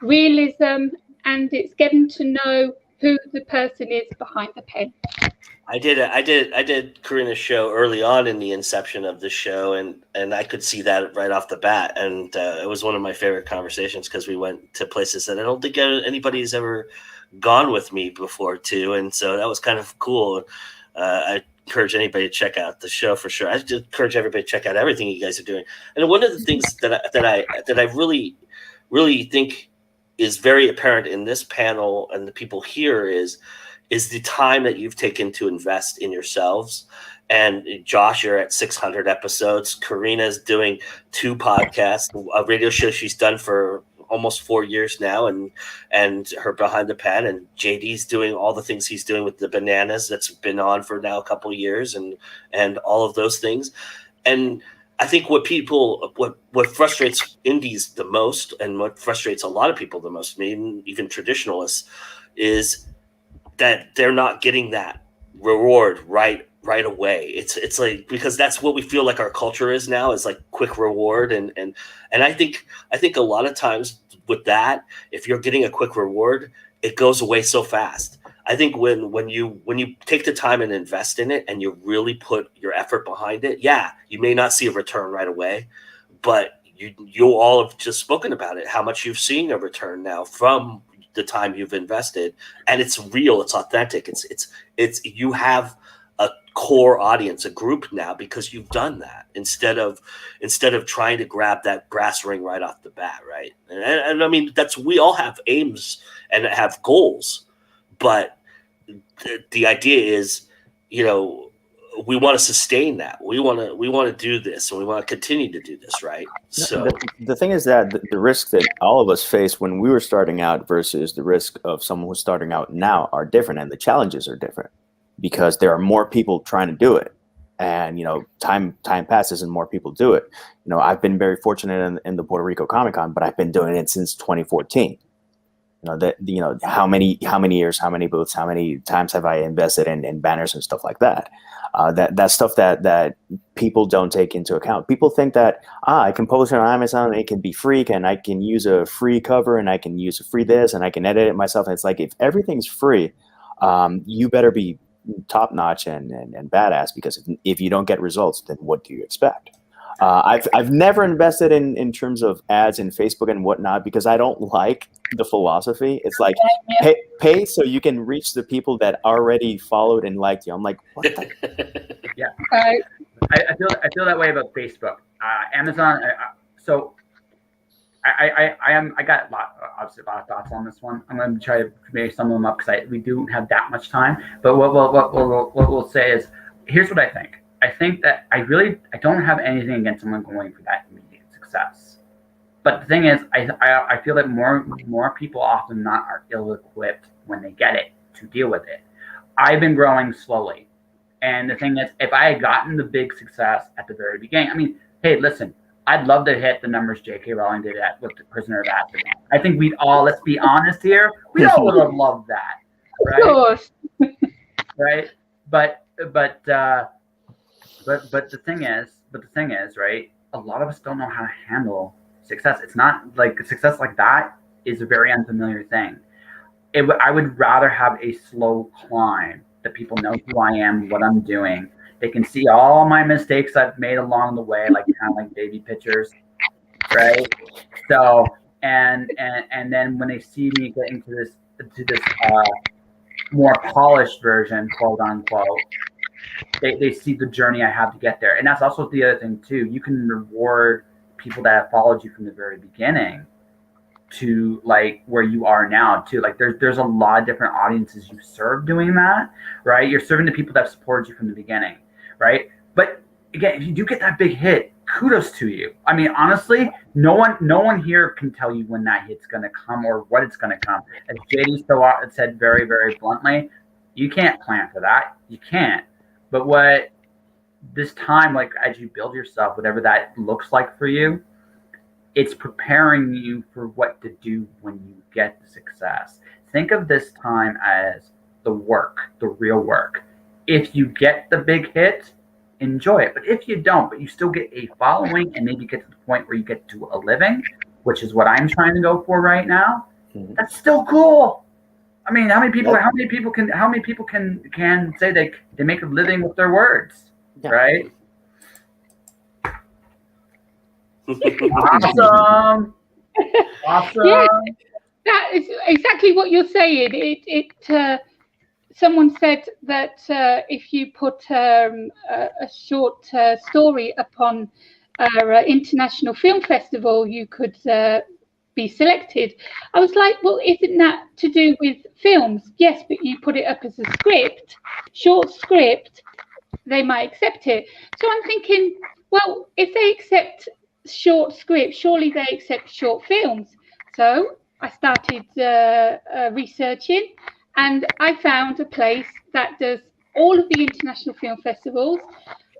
Speaker 2: realism, and it's getting to know who the person is behind the pen.
Speaker 1: I did Karina's show early on in the inception of the show, and I could see that right off the bat, and it was one of my favorite conversations, because we went to places that I don't think anybody's ever gone with me before too, and so that was kind of cool. I encourage anybody to check out the show for sure. I just encourage everybody to check out everything you guys are doing. And one of the things that I really think is very apparent in this panel and the people here is the time that you've taken to invest in yourselves. And Josh, you're at 600 episodes. Karina's doing 2 podcasts, a radio show she's done for almost 4 years now, and her Behind the Pen. And JD's doing all the things he's doing with the Bananas, that's been on for now a couple of years, and all of those things. And I think what frustrates indies the most, and what frustrates a lot of people the most, maybe even traditionalists, is that they're not getting that reward right away. It's like, because that's what we feel like our culture is now, is like quick reward, and I think a lot of times with that, if you're getting a quick reward, it goes away so fast. I think when you take the time and invest in it, and you really put your effort behind it, you may not see a return right away, but you all have just spoken about it, how much you've seen a return now from the time you've invested, and it's real, it's authentic, it's you have a core audience, a group now, because you've done that, instead of trying to grab that brass ring right off the bat, right? And I mean, we all have aims and have goals, but the idea is, we want to sustain that. We want to do this, and we want to continue to do this, right? So
Speaker 3: the thing is that the risk that all of us face when we were starting out versus the risk of someone who's starting out now are different, and the challenges are different, because there are more people trying to do it, and time passes and more people do it. I've been very fortunate in the Puerto Rico Comic Con, but I've been doing it since 2014. how many years, how many booths, how many times have I invested in banners and stuff like that. That stuff that people don't take into account. People think that I can post it on Amazon, it can be free, and I can use a free cover, and I can use a free this, and I can edit it myself. And it's like, if everything's free, you better be top notch and badass, because if you don't get results, then what do you expect? I've never invested in terms of ads in Facebook and whatnot, because I don't like the philosophy. It's like, pay so you can reach the people that already followed and liked you. I'm like, what the?
Speaker 4: Yeah, I feel that way about Facebook, Amazon. I got obviously a lot of thoughts on this one. I'm going to try to maybe sum them up, because we don't have that much time. But what we'll say is, here's what I think. I think that I don't have anything against someone going for that immediate success. But the thing is, I feel that more people often not are ill-equipped when they get it to deal with it. I've been growing slowly. And the thing is, if I had gotten the big success at the very beginning, I mean, hey, listen, I'd love to hit the numbers J.K. Rowling did with the Prisoner of Azkaban. I think we'd all, let's be honest here, we all would have loved that, right?
Speaker 2: Of course.
Speaker 4: Right? But the thing is, right? A lot of us don't know how to handle success. It's not like success like that is a very unfamiliar thing. I would rather have a slow climb that people know who I am, what I'm doing. They can see all my mistakes I've made along the way, like kind of like baby pictures, right? So and then when they see me get into this more polished version, quote unquote, they see the journey I have to get there. And that's also the other thing too. You can reward people that have followed you from the very beginning to like where you are now too. Like there's a lot of different audiences you serve doing that, right? You're serving the people that have supported you from the beginning, right? But again, if you do get that big hit, kudos to you. I mean, honestly, no one here can tell you when that hit's gonna come or what it's gonna come. As JD said very, very bluntly, you can't plan for that. You can't. But what this time, like as you build yourself, whatever that looks like for you, it's preparing you for what to do when you get the success. Think of this time as the work, the real work. If you get the big hit, enjoy it. But if you don't, but you still get a following and maybe get to the point where you get to a living, which is what I'm trying to go for right now, that's still cool. I mean, how many people can say they make a living with their words, right? Awesome.
Speaker 2: Yeah, that is exactly what you're saying. Someone said that if you put a short story upon an international film festival, you could be selected. I was like, well, isn't that to do with films? Yes, but you put it up as a script, short script, they might accept it. So I'm thinking, well, if they accept short scripts, surely they accept short films. So I started researching, and I found a place that does all of the international film festivals.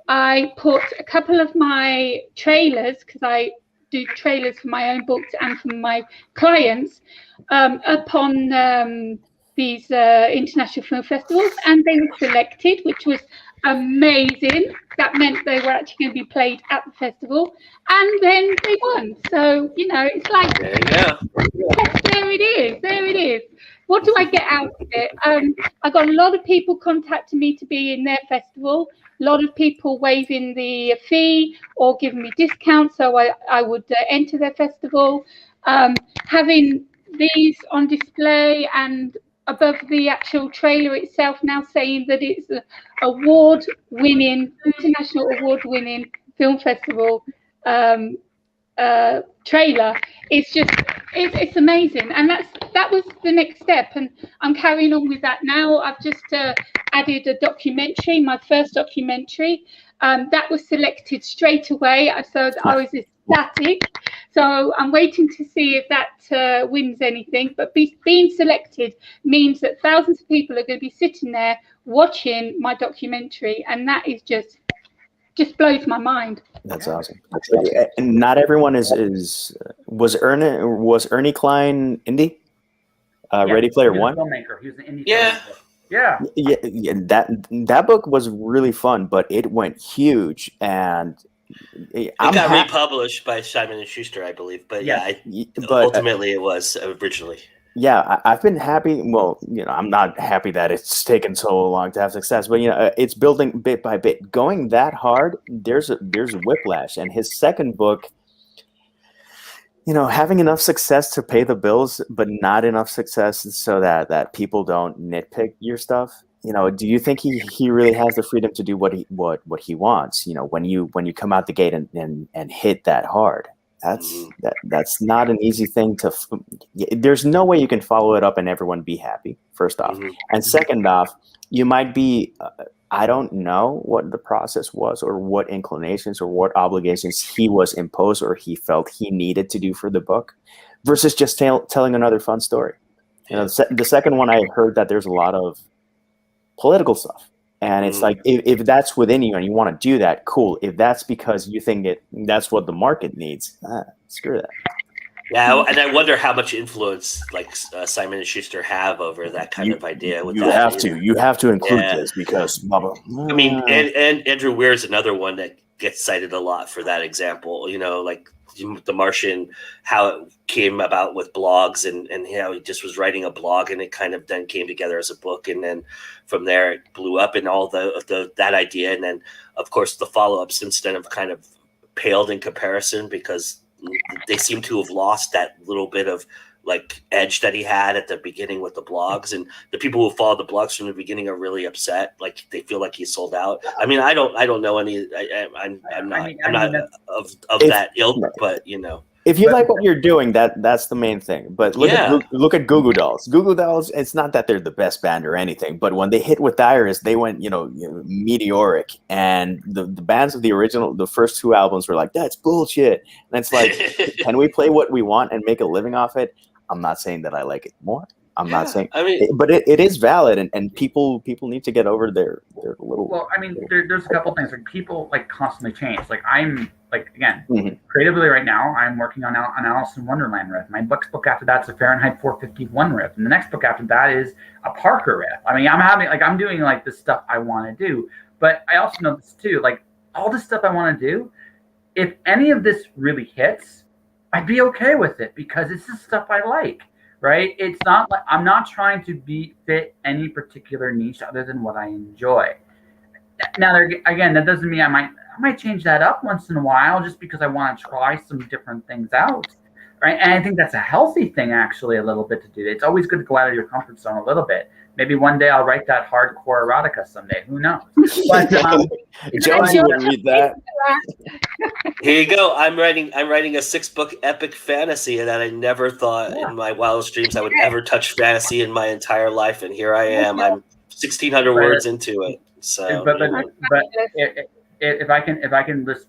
Speaker 2: I put a couple of my trailers, because I do trailers for my own books and for my clients, up on these international film festivals, and they were selected, which was amazing. That meant they were actually going to be played at the festival, and then they won. So it's like, yes, there it is. What do I get out of it? I got a lot of people contacting me to be in their festival. A lot of people waiving the fee or giving me discounts, so I would enter their festival. Having these on display and above the actual trailer itself, now saying that it's an international award-winning film festival trailer. It's amazing, and that was the next step, and I'm carrying on with that now. I've just added a documentary, my first documentary, that was selected straight away, so I was ecstatic. So I'm waiting to see if that wins anything, but being selected means that thousands of people are going to be sitting there watching my documentary, and that is just blows my mind.
Speaker 3: That's awesome. And not everyone was Ernie Klein indie? Ready Player
Speaker 4: he was
Speaker 3: One.
Speaker 4: a filmmaker. He was an indie
Speaker 1: Yeah.
Speaker 4: filmmaker. Yeah.
Speaker 3: Yeah, that book was really fun, but it went huge, and
Speaker 1: It got republished by Simon and Schuster, I believe. But ultimately it was originally.
Speaker 3: Yeah, I've been happy. Well, I'm not happy that it's taken so long to have success, but it's building bit by bit. Going that hard, there's a whiplash, and his second book, having enough success to pay the bills, but not enough success so that people don't nitpick your stuff. Do you think he really has the freedom to do what he wants? When you come out the gate and hit that hard, that's not an easy thing to. There's no way you can follow it up and everyone be happy. First off, and second off, you might be. I don't know what the process was, or what inclinations or what obligations he was imposed or he felt he needed to do for the book, versus just telling another fun story. The second one, I heard that there's a lot of political stuff, and it's like, if that's within you and you want to do that, cool. If that's because you think that's what the market needs, screw that.
Speaker 1: Yeah, and I wonder how much influence Simon and Schuster have over that kind of idea.
Speaker 3: You have to include this because blah, blah.
Speaker 1: I mean, and Andrew Weir is another one that gets cited a lot for that example. Like The Martian, how it came about with blogs, and how he just was writing a blog, and it kind of then came together as a book, and then from there it blew up, and all that idea, and then of course the follow-up since then have kind of paled in comparison, because they seem to have lost that little bit of edge that he had at the beginning with the blogs, and the people who followed the blogs from the beginning are really upset. Like, they feel like he sold out. I mean, I don't know any. I'm not of that ilk, but
Speaker 3: If you like what you're doing, that's the main thing. But look at Goo Goo Dolls. Goo Goo Dolls, it's not that they're the best band or anything, but when they hit with Iris, they went meteoric. And the bands of the first two albums were like, that's bullshit. And it's like, can we play what we want and make a living off it? I'm not saying that I like it more. I'm not saying. I mean, but it is valid, and people need to get over their little.
Speaker 4: Well, I mean, there's a couple things. Like, people constantly change. Like, I'm again, creatively right now, I'm working on an Alice in Wonderland riff. My next book after that's a Fahrenheit 451 riff, and the next book after that is a Parker riff. I mean, I'm doing this stuff I want to do, but I also know this too. Like, all this stuff I want to do, if any of this really hits, I'd be okay with it, because it's the stuff I like. Right? It's not like I'm not trying to fit any particular niche other than what I enjoy. Now, again, that doesn't mean I might change that up once in a while, just because I want to try some different things out. Right? And I think that's a healthy thing, actually, a little bit to do. It's always good to go out of your comfort zone a little bit. Maybe one day I'll write that hardcore erotica someday. Who knows? But
Speaker 3: Jonesy would read that.
Speaker 1: Here you go. I'm writing a 6-book epic fantasy that I never thought in my wildest dreams I would ever touch fantasy in my entire life, and here I am. I'm 1,600 words into it. So,
Speaker 4: but if I can just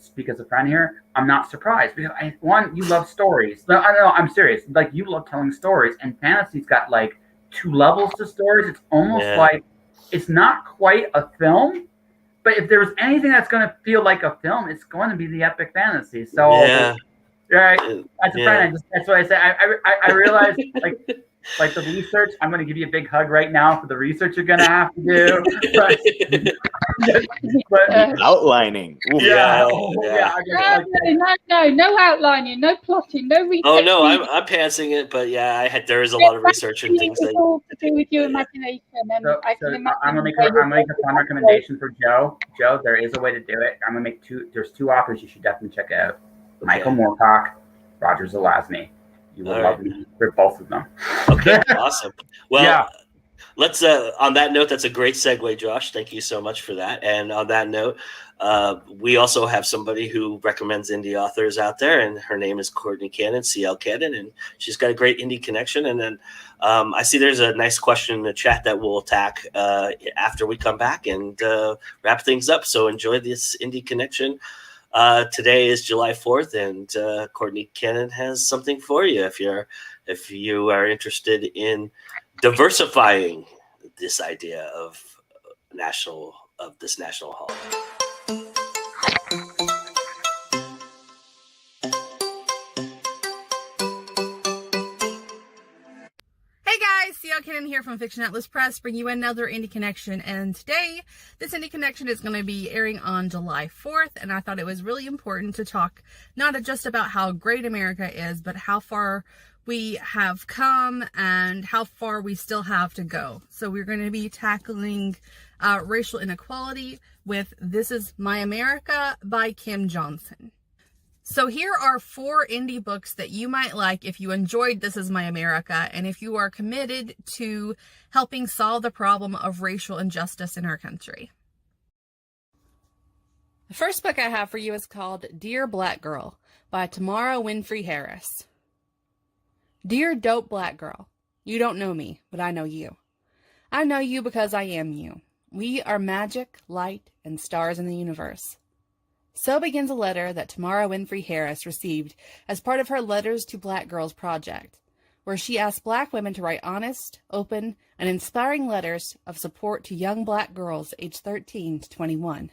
Speaker 4: speak as a friend here, I'm not surprised, because you love stories. No, I'm serious. Like, you love telling stories, and fantasy's got 2 levels to stories. It's almost like, it's not quite a film, but if there's anything that's going to feel like a film, it's going to be the epic fantasy. So, right, as a friend, that's what I say. I realize, like the research, I'm going to give you a big hug right now for the research you're going to have to do. But
Speaker 3: outlining.
Speaker 2: No outlining, no plotting, no research.
Speaker 1: Oh no, I'm passing it, but there is a lot of research and things.
Speaker 2: It's all to do with your imagination, and I can imagine.
Speaker 4: I'm gonna make a fun recommendation for Joe. Joe, there is a way to do it. I'm gonna make there's 2 authors you should definitely check out: Michael Moorcock, Roger Zelazny. You will love me for both of them.
Speaker 1: Okay, awesome. Well, let's on that note, that's a great segue, Josh. Thank you so much for that. And on that note, we also have somebody who recommends indie authors out there, and her name is Courtney Cannon, CL Cannon, and she's got a great indie connection. And then I see there's a nice question in the chat that we'll attack after we come back and wrap things up. So enjoy this indie connection. Today is July 4th, and Courtney Cannon has something for you if you are interested in diversifying this idea of this national hall.
Speaker 5: Kenan here from Fiction Atlas Press, bringing you another Indie Connection, and today, this Indie Connection is going to be airing on July 4th, and I thought it was really important to talk not just about how great America is, but how far we have come and how far we still have to go. So we're going to be tackling racial inequality with This Is My America by Kim Johnson. So here are 4 indie books that you might like if you enjoyed This Is My America and if you are committed to helping solve the problem of racial injustice in our country. The first book I have for you is called Dear Black Girl by Tamara Winfrey Harris. Dear dope black girl, you don't know me, but I know you. I know you because I am you. We are magic, light, and stars in the universe. So begins a letter that Tamara Winfrey Harris received as part of her Letters to Black Girls project, where she asked Black women to write honest, open, and inspiring letters of support to young Black girls aged 13 to 21.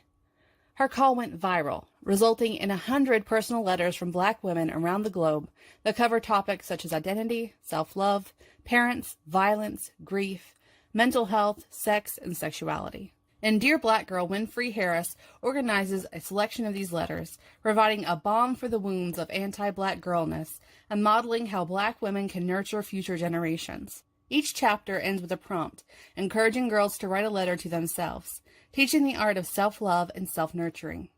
Speaker 5: Her call went viral, resulting in 100 personal letters from Black women around the globe that cover topics such as identity, self-love, parents, violence, grief, mental health, sex, and sexuality. In Dear Black Girl, Winfrey Harris organizes a selection of these letters, providing a balm for the wounds of anti-Black girlness and modeling how Black women can nurture future generations. Each chapter ends with a prompt, encouraging girls to write a letter to themselves, teaching the art of self-love and self-nurturing.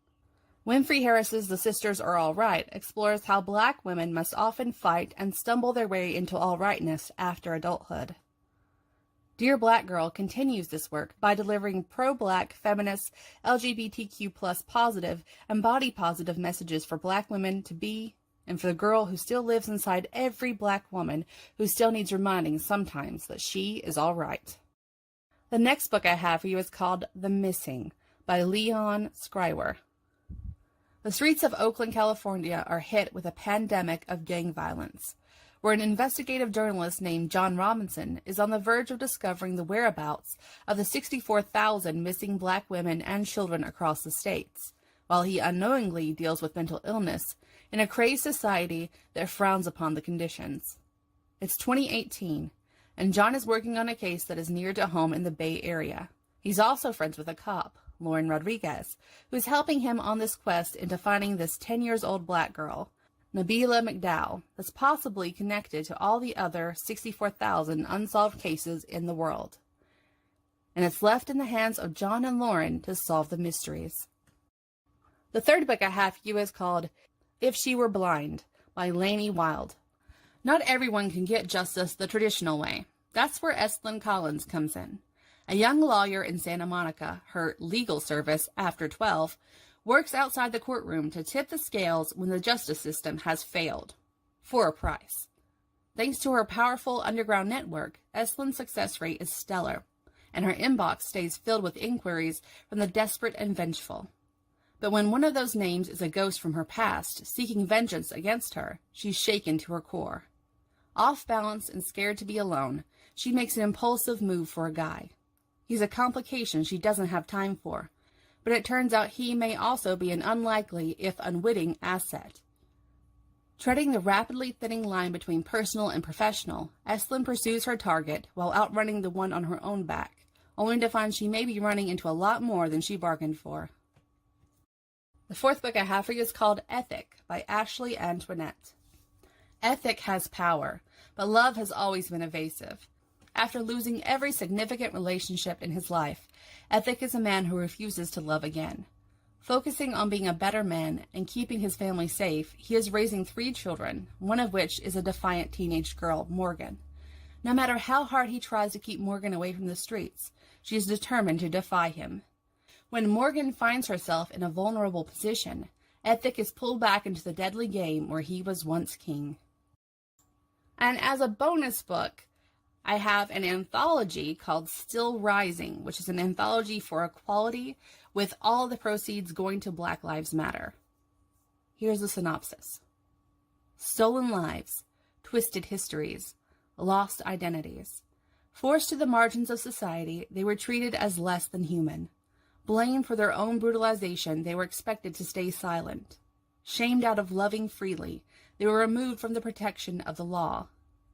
Speaker 5: Winfrey Harris's The Sisters Are All Right explores how Black women must often fight and stumble their way into all rightness after adulthood. Dear Black Girl continues this work by delivering pro-Black, feminist, LGBTQ+ positive, and body-positive messages for Black women to be, and for the girl who still lives inside every Black woman who still needs reminding sometimes that she is all right. The next book I have for you is called The Missing by Leon Schreiber. The streets of Oakland, California are hit with a pandemic of gang violence, where an investigative journalist named John Robinson is on the verge of discovering the whereabouts of the 64,000 missing Black women and children across the states, while he unknowingly deals with mental illness in a crazed society that frowns upon the conditions. It's 2018, and John is working on a case that is near to home in the Bay Area. He's also friends with a cop, Lauren Rodriguez, who is helping him on this quest into finding this 10-year-old Black girl, Nabila McDowell, that's possibly connected to all the other 64,000 unsolved cases in the world. And it's left in the hands of John and Lauren to solve the mysteries. The third book I have for you is called If She Were Blind by Lainey Wilde. Not everyone can get justice the traditional way. That's where Estlin Collins comes in. A young lawyer in Santa Monica, her legal service after 12, works outside the courtroom to tip the scales when the justice system has failed, for a price. Thanks to her powerful underground network, Estlin's success rate is stellar, and her inbox stays filled with inquiries from the desperate and vengeful. But when one of those names is a ghost from her past, seeking vengeance against her, she's shaken to her core. Off balance and scared to be alone, she makes an impulsive move for a guy. He's a complication she doesn't have time for, but it turns out he may also be an unlikely, if unwitting, asset. Treading the rapidly thinning line between personal and professional, Estlin pursues her target while outrunning the one on her own back, only to find she may be running into a lot more than she bargained for. The fourth book I have for you is called Ethic by Ashley Antoinette. Ethic has power, but love has always been evasive. After losing every significant relationship in his life, Ethic is a man who refuses to love again. Focusing on being a better man and keeping his family safe, he is raising 3 children, one of which is a defiant teenage girl, Morgan. No matter how hard he tries to keep Morgan away from the streets, she is determined to defy him. When Morgan finds herself in a vulnerable position, Ethic is pulled back into the deadly game where he was once king. And as a bonus book, I have an anthology called Still Rising, which is an anthology for equality with all the proceeds going to Black Lives Matter. Here's the synopsis. Stolen lives, twisted histories, lost identities. Forced to the margins of society, they were treated as less than human. Blamed for their own brutalization, they were expected to stay silent. Shamed out of loving freely, they were removed from the protection of the law.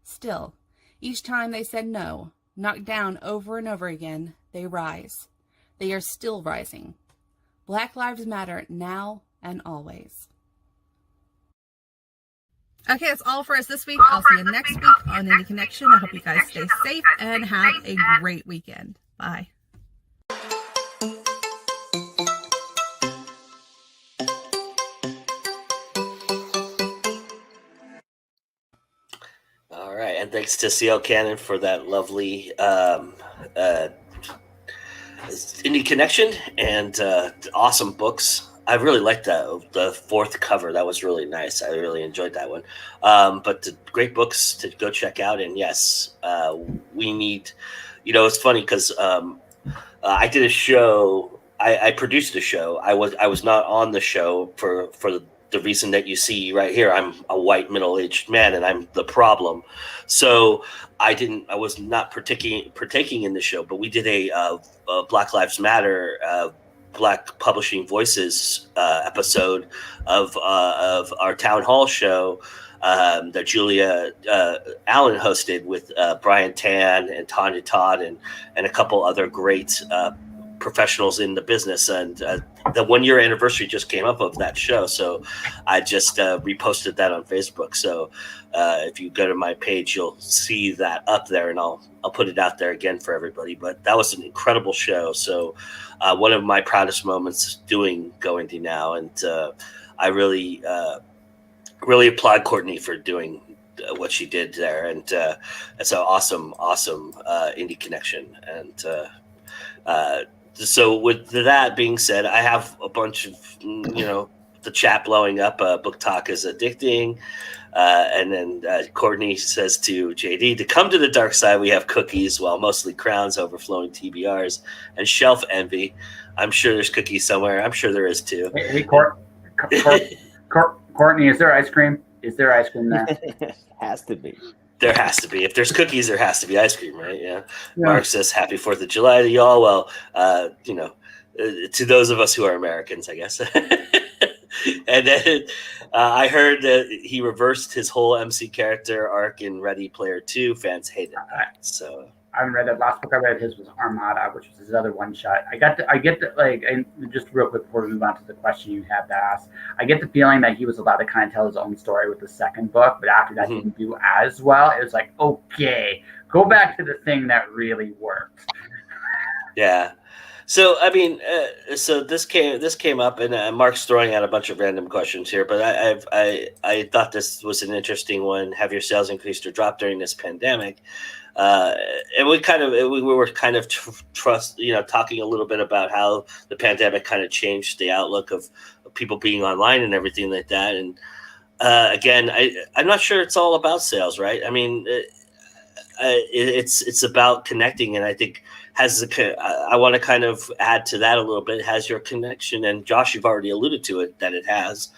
Speaker 5: Still, each time they said no, Knocked down over and over again, they rise. They are still rising. Black Lives Matter now and always. Okay, that's all for us this week. I'll see you next week on Indie Connection. I hope you guys stay safe and have a great weekend. Bye.
Speaker 1: All right, and thanks to CL Cannon for that lovely Indie Connection and awesome books. I really liked the fourth cover. That was really nice. I really enjoyed that one. But great books to go check out. And yes, we need. It's funny because I did a show. I produced a show. I was not on the show for the reason that you see right here. I'm a white middle-aged man, and I'm the problem. So I was not partaking in the show. But we did a Black Lives Matter. Black Publishing Voices episode of our town hall show that Julia Allen hosted with Brian Tan and Tanya Todd and a couple other great professionals in the business. And the 1 year anniversary just came up of that show. So I just reposted that on Facebook. So if you go to my page, you'll see that up there, and I'll put it out there again for everybody. But that was an incredible show. So one of my proudest moments doing GoIndieNow. And I really applaud Courtney for doing what she did there. And it's an awesome Indie Connection. And so with that being said, I have a bunch of, the chat blowing up. Book talk is addicting. And then Courtney says to JD, to come to the dark side, we have cookies, while mostly crowns, overflowing TBRs, and shelf envy. I'm sure there's cookies somewhere. I'm sure there is too.
Speaker 4: Hey, Courtney, is there ice cream? Is there ice cream there?
Speaker 3: Has to be.
Speaker 1: There has to be. If there's cookies, there has to be ice cream, right? Yeah. Mark says, happy 4th of July to y'all. Well, to those of us who are Americans, I guess. And then I heard that he reversed his whole MC character arc in Ready Player 2. Fans hated that. So
Speaker 4: I haven't read that. Last book I read his was Armada, which was his other one shot. I get and just real quick before we move on to the question you had to ask, I get the feeling that he was allowed to kind of tell his own story with the second book, but after that he didn't do as well. It was like, okay, go back to the thing that really worked.
Speaker 1: Yeah. So I mean, so this came up, and Mark's throwing out a bunch of random questions here, but I thought this was an interesting one. Have your sales increased or dropped during this pandemic? And we were kind of talking a little bit about how the pandemic kind of changed the outlook of people being online and everything like that. And again, I'm not sure it's all about sales, right? I mean, it's about connecting, and I think I want to kind of add to that a little bit. Has your connection, and Josh, you've already alluded to it, that it has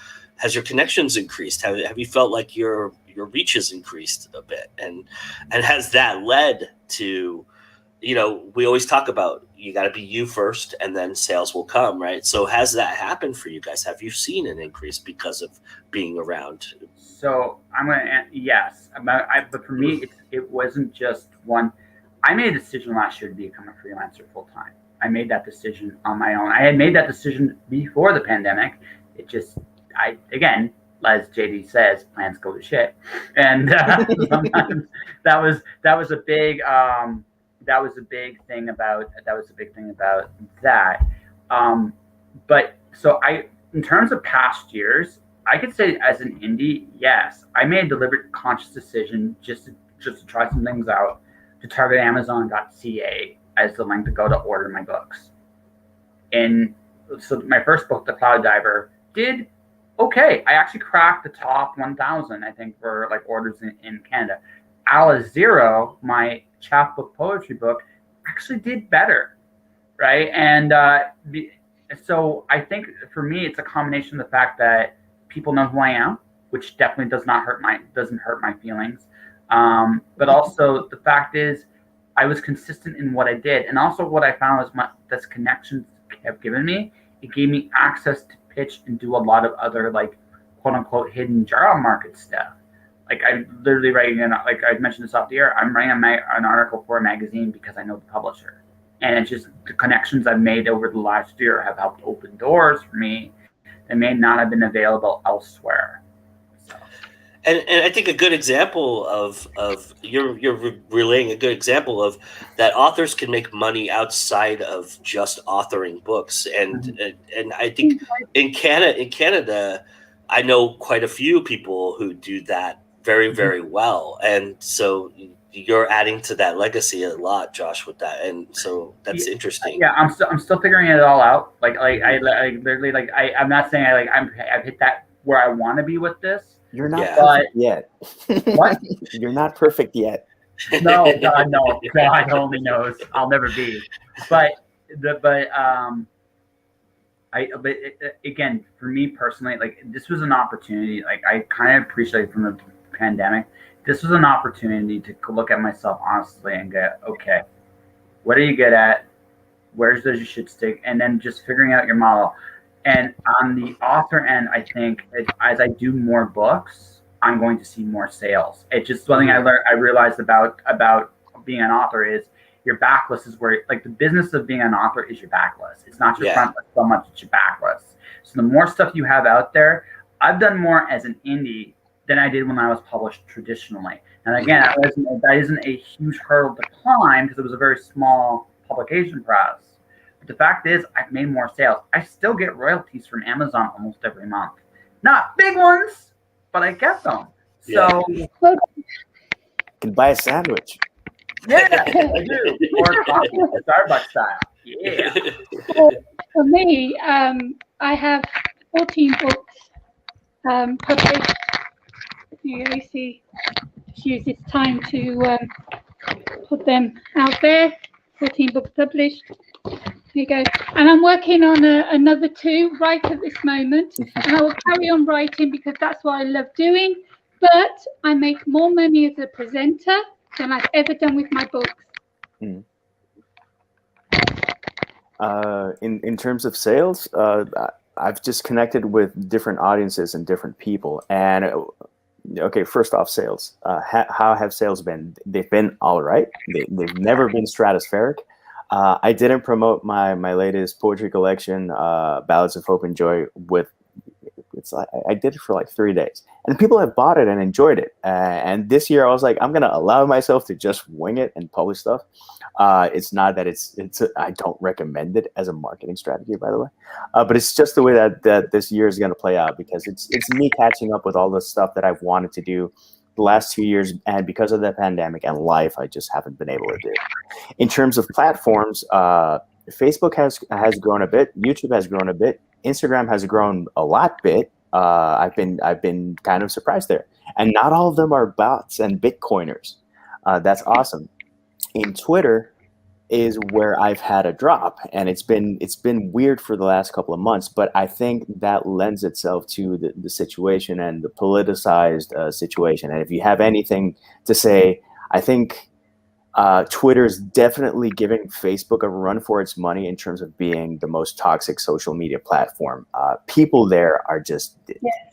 Speaker 1: your connections increased? Have you felt like your reach has increased a bit, and has that led to, we always talk about you got to be you first and then sales will come, right? So has that happened for you guys? Have you seen an increase because of being around?
Speaker 4: So I'm going to yes, but for me it wasn't just one. I made a decision last year to become a freelancer full time. I made that decision on my own. I had made that decision before the pandemic. It just, again, as JD says, plans go to shit, and sometimes that was a big thing about that. But so in terms of past years, I could say as an indie, yes, I made a deliberate, conscious decision just to try some things out, to target Amazon.ca as the link to go to order my books. And so my first book, The Cloud Diver, did okay. I actually cracked the top 1,000, I think, for like orders in Canada. Ala Zero, my chapbook poetry book, actually did better, right? And so I think for me, it's a combination of the fact that people know who I am, which definitely doesn't hurt my feelings. But also the fact is I was consistent in what I did. And also what I found was this connections have given me, it gave me access to pitch and do a lot of other like quote unquote hidden job market stuff. Like I'm literally writing like I mentioned this off the air. I'm writing an article for a magazine because I know the publisher, and it's just the connections I've made over the last year have helped open doors for me that may not have been available elsewhere. So.
Speaker 1: And I think a good example of you're relaying a good example of that authors can make money outside of just authoring books, and I think in Canada, I know quite a few people who do that very, very well, and so you're adding to that legacy a lot, Josh, with that, and so that's interesting.
Speaker 4: Yeah, I'm still figuring it all out. I literally I'm not saying I've hit that where I want to be with this.
Speaker 3: You're not perfect yet.
Speaker 4: What?
Speaker 3: You're not perfect yet.
Speaker 4: No, God, no. God only knows. I'll never be. Again, for me personally, like this was an opportunity. Like I kind of appreciate from the pandemic. This was an opportunity to look at myself honestly and go, okay, what are you good at? Where's those you should stick? And then just figuring out your model. And on the author end, I think as I do more books, I'm going to see more sales. It's just one thing I realized about being an author is your backlist is where, like, the business of being an author is your backlist. It's not your front list so much, it's your backlist. So the more stuff you have out there, I've done more as an indie than I did when I was published traditionally. And again, that isn't a huge hurdle to climb because it was a very small publication press. The fact is, I've made more sales. I still get royalties from Amazon almost every month. Not big ones, but I get them. So
Speaker 3: you can buy a sandwich.
Speaker 4: Yeah, I do. Or coffee, Starbucks style. Yeah.
Speaker 2: For me, I have 14 books published. You see, just use this time to put them out there. 14 books published. There you go. And I'm working on another 2 right at this moment. And I will carry on writing because that's what I love doing. But I make more money as a presenter than I've ever done with my books.
Speaker 3: In terms of sales, I've just connected with different audiences and different people. And okay, first off, sales. How have sales been? They've been all right. They've never been stratospheric. I didn't promote my latest poetry collection, Ballads of Hope and Joy, I did it for like 3 days, and people have bought it and enjoyed it. And this year I was like, I'm gonna allow myself to just wing it and publish stuff. It's not that I don't recommend it as a marketing strategy, by the way, but it's just the way that this year is gonna play out, because it's me catching up with all the stuff that I've wanted to do the last 2 years, and because of the pandemic and life, I just haven't been able to do. In terms of platforms, Facebook has grown a bit, YouTube has grown a bit, Instagram has grown a lot bit. I've been kind of surprised there, and not all of them are bots and Bitcoiners. That's awesome. In Twitter is where I've had a drop, and it's been weird for the last couple of months, but I think that lends itself to the situation and the politicized situation. And if you have anything to say, I think Twitter's definitely giving Facebook a run for its money in terms of being the most toxic social media platform. People there are just,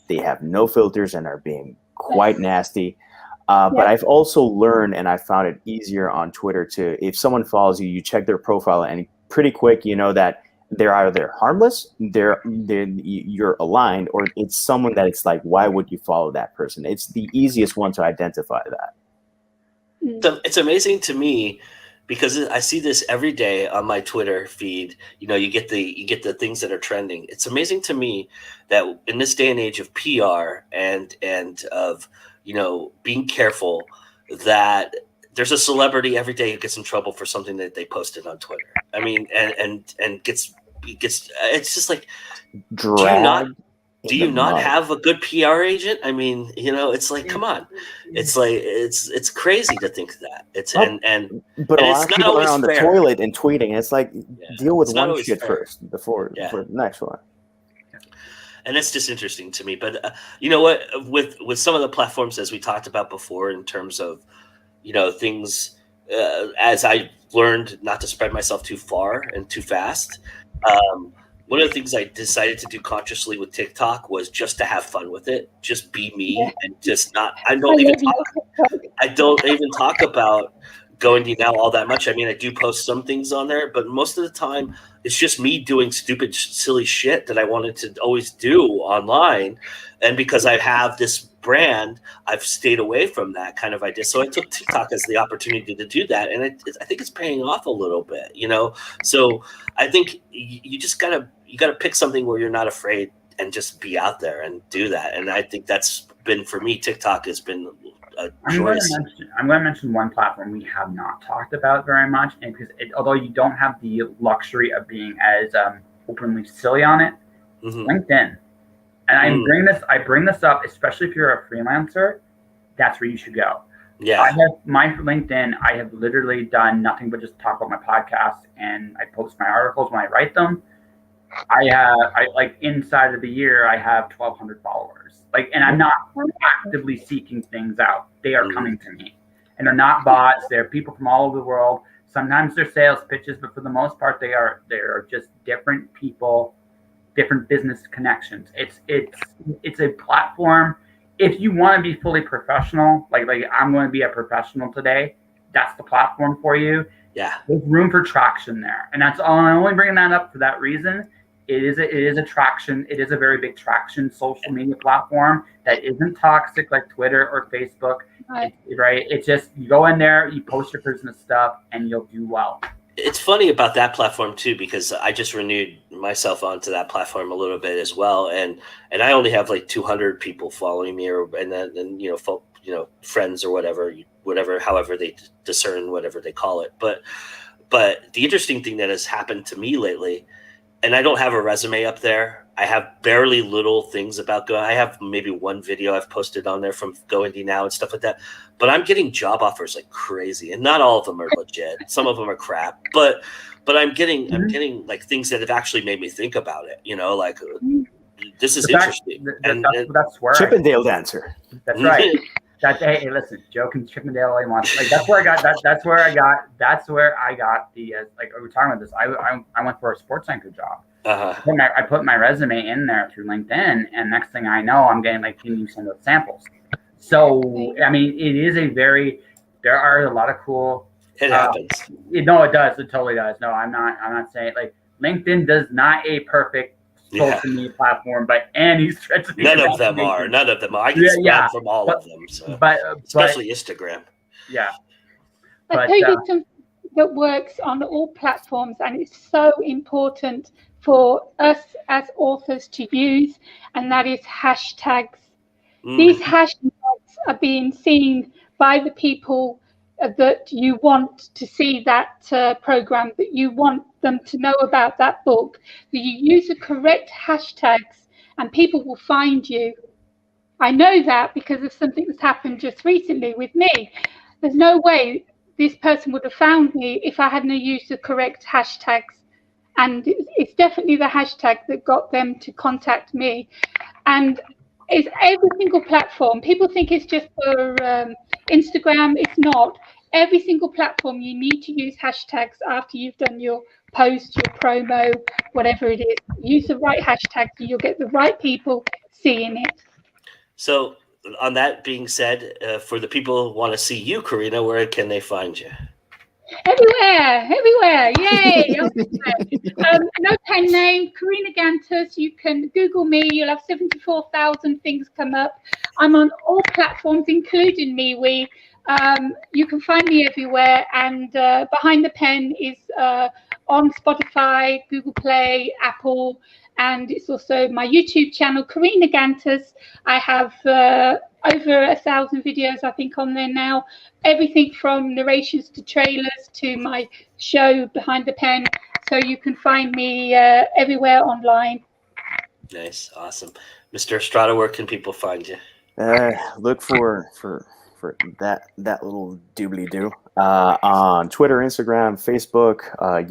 Speaker 3: they have no filters and are being quite nasty. But I've also learned, and I found it easier on Twitter to, if someone follows you, you check their profile, and pretty quick you know that they're either harmless, you're aligned, or it's someone that it's like, why would you follow that person? It's the easiest one to identify that.
Speaker 1: It's amazing to me because I see this every day on my Twitter feed. You know, you get the things that are trending. It's amazing to me that in this day and age of PR and of, you know, being careful, that there's a celebrity every day who gets in trouble for something that they posted on Twitter. I mean, and gets it's just like, do you not have a good PR agent? I mean, you know, it's like, come on. It's like it's crazy to think that.
Speaker 3: But a lot of people are on the toilet and tweeting. And it's like, deal with one shit first before the next one.
Speaker 1: And that's just interesting to me. But you know what, with some of the platforms, as we talked about before, in terms of, you know, things, as I learned not to spread myself too far and too fast, one of the things I decided to do consciously with TikTok was just to have fun with it, just be me, and just not. I don't even talk about GoIndieNow all that much. I mean, I do post some things on there, but most of the time it's just me doing stupid, silly shit that I wanted to always do online. And because I have this brand, I've stayed away from that kind of idea. So I took TikTok as the opportunity to do that, and I think it's paying off a little bit, you know. So I think you just gotta pick something where you're not afraid and just be out there and do that. And I think that's been, for me, TikTok has been a choice.
Speaker 4: I'm going to mention one platform we have not talked about very much, and because although you don't have the luxury of being as openly silly on it, LinkedIn. And I bring this up, especially if you're a freelancer. That's where you should go.
Speaker 1: Yeah.
Speaker 4: I have my LinkedIn. I have literally done nothing but just talk about my podcast, and I post my articles when I write them. I like inside of the year, I have 1,200 followers. Like, and I'm not actively seeking things out. They are coming to me, and they're not bots. They're people from all over the world. Sometimes they're sales pitches, but for the most part, they're just different people, different business connections. It's a platform. If you want to be fully professional, like I'm going to be a professional today, that's the platform for you.
Speaker 1: Yeah,
Speaker 4: there's room for traction there, and that's all. I'm only bringing that up for that reason. It is a traction. It is a very big traction social media platform that isn't toxic like Twitter or Facebook. Right. It's just, you go in there, you post your business stuff, and you'll do well.
Speaker 1: It's funny about that platform too, because I just renewed myself onto that platform a little bit as well, and I only have like 200 people following me, and then friends or whatever, however they discern whatever they call it. But the interesting thing that has happened to me lately, and I don't have a resume up there. I have barely little things about Go. I have maybe one video I've posted on there from GoIndieNow and stuff like that. But I'm getting job offers like crazy, and not all of them are legit. Some of them are crap. But I'm getting like things that have actually made me think about it. You know, like this is interesting.
Speaker 4: That's where
Speaker 3: Chippendale dancer.
Speaker 4: That's right. Hey, listen, Joe can Chippendale all he wants. Like that's where I got the like we were talking about this. I went for a sports anchor job. I put my resume in there through LinkedIn, and next thing I know, I'm getting like, can you send those samples? So I mean, there are a lot of cool.
Speaker 1: It happens.
Speaker 4: No, it does. It totally does. No, I'm not saying like LinkedIn does not a perfect social media platform by any stretch of the
Speaker 1: imagination. None of them are. I can spam from all of them. So. Especially Instagram.
Speaker 4: Yeah.
Speaker 2: I'll tell you something that works on all platforms, and it's so important for us as authors to use, and that is hashtags. These hashtags are being seen by the people that you want to see that program, that you want them to know about that book, that you use the correct hashtags and people will find you. I know that because of something that's happened just recently with me. There's no way this person would have found me if I hadn't used the correct hashtags. And it's definitely the hashtag that got them to contact me. And it's every single platform. People think it's just for Instagram. It's not. Every single platform, you need to use hashtags after you've done your post, your promo, whatever it is. Use the right hashtag so you'll get the right people seeing it.
Speaker 1: So on that being said, for the people who want to see you, Karina, where can they find you?
Speaker 2: Everywhere. Yay. No pen name, Karina Kantas. You can Google me. You'll have 74,000 things come up. I'm on all platforms, including MeWe. You can find me everywhere. And Behind the Pen is on Spotify, Google Play, Apple. And it's also my YouTube channel, Karina Kantas. I have over 1,000 videos, I think, on there now. Everything from narrations to trailers to my show, Behind the Pen. So you can find me everywhere online.
Speaker 1: Nice. Awesome. Mr. Estrada, where can people find you?
Speaker 3: Look for that little doobly-doo on Twitter, Instagram, Facebook,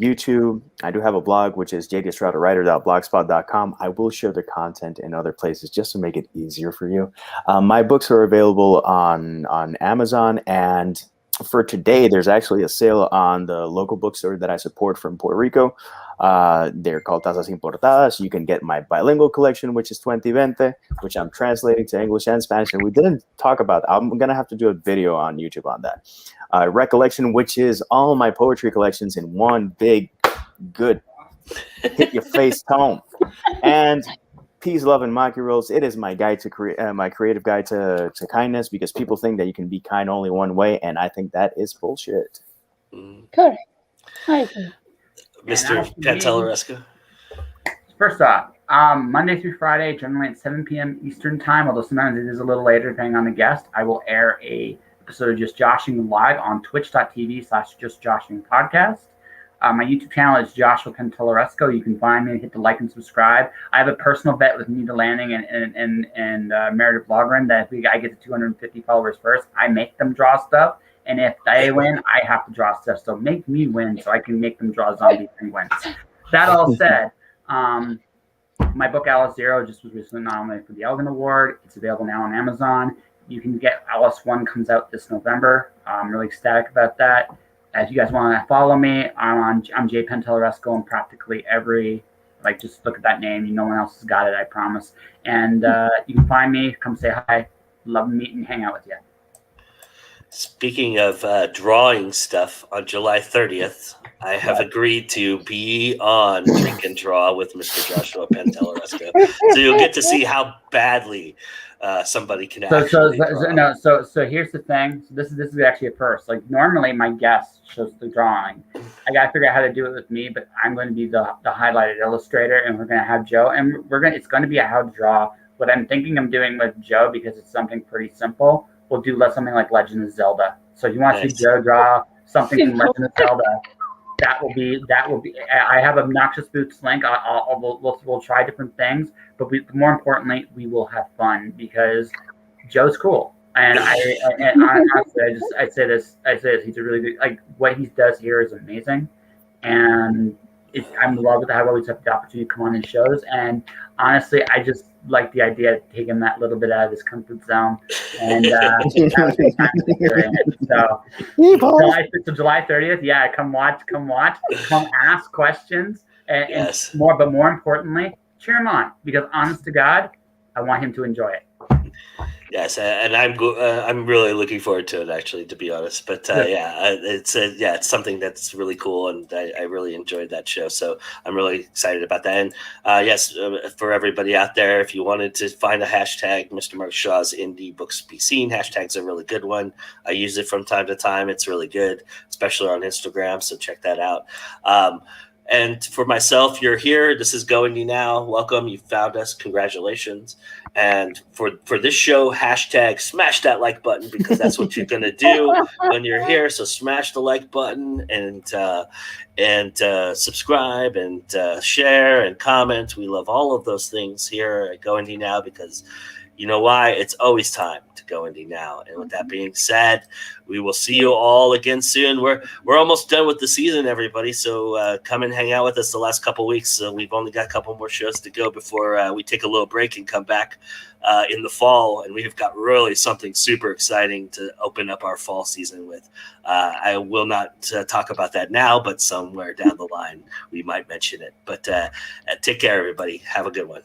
Speaker 3: YouTube. I do have a blog, which is jdestrada.writer.blogspot.com. I will share the content in other places just to make it easier for you. My books are available on Amazon and for today, there's actually a sale on the local bookstore that I support from Puerto Rico. They're called Tazas Importadas. You can get my bilingual collection, which is 2020, which I'm translating to English and Spanish. And we didn't talk about. I'm gonna have to do a video on YouTube on that. Recollection, which is all my poetry collections in one big, good, hit your face tome. And Peace, Love, and Mockery Rolls. It is my guide to my creative guide to kindness, because people think that you can be kind only one way, and I think that is bullshit.
Speaker 2: Correct. I agree.
Speaker 1: Mr. Pantallersco.
Speaker 4: First off, Monday through Friday, generally at 7 p.m. Eastern time, although sometimes it is a little later depending on the guest, I will air a episode of Just Joshing live on twitch.tv/JustJoshingPodcast. My YouTube channel is Joshua Pantallersco. You can find me, hit the like and subscribe. I have a personal bet with Nita Lanning and Meredith Logren that if I get to 250 followers first, I make them draw stuff. And if they win, I have to draw stuff. So make me win so I can make them draw zombie penguins. That all said, my book Alice Zero just was recently nominated for the Elgin Award. It's available now on Amazon. You can get Alice 1 comes out this November. I'm really ecstatic about that. If you guys want to follow me, I'm Jay Pantallersco on practically every, just look at that name. No one else has got it, I promise. And you can find me, come say hi. Love to meet and hang out with you.
Speaker 1: Speaking of drawing stuff, on July 30th, I have agreed to be on Drink and Draw with Mr. Joshua Pantallersco. So you'll get to see how badly somebody can actually draw.
Speaker 4: So here's the thing. So this is actually a first. Normally my guest shows the drawing. I got to figure out how to do it with me, but I'm going to be the highlighted illustrator, and we're going to have Joe, and it's going to be a how to draw. What I'm thinking I'm doing with Joe, because it's something pretty simple, we'll do something like Legend of Zelda. So if you want to see Joe draw something from Legend of Zelda, that will be. I have Obnoxious Boots link. We'll try different things, but more importantly, we will have fun because Joe's cool. And honestly, I say this. He's a really good. What he does here is amazing, and I'm in love with how I always have the opportunity to come on his shows. And honestly, I just like the idea of taking that little bit out of his comfort zone. And so July 30th, yeah, come watch, come ask questions, and more importantly, cheer him on, because honest to God, I want him to enjoy it.
Speaker 1: Yes, and I'm really looking forward to it, actually, to be honest. But it's something that's really cool, and I really enjoyed that show. So I'm really excited about that. And for everybody out there, if you wanted to find a hashtag, Mr. Mark Shaw's Indie Books Be Seen, hashtag's a really good one. I use it from time to time. It's really good, especially on Instagram. So check that out. And for myself, you're here. This is GoIndieNow. Welcome. You found us. Congratulations. And for this show, hashtag smash that like button, because that's what you're going to do when you're here. So smash the like button and subscribe and share and comment. We love all of those things here at GoIndieNow, because you know why? It's always time to go indie now. And with that being said, we will see you all again soon. We're almost done with the season, everybody. So come and hang out with us the last couple weeks. We've only got a couple more shows to go before we take a little break and come back in the fall. And we've got really something super exciting to open up our fall season with. I will not talk about that now, but somewhere down the line we might mention it. But take care, everybody. Have a good one.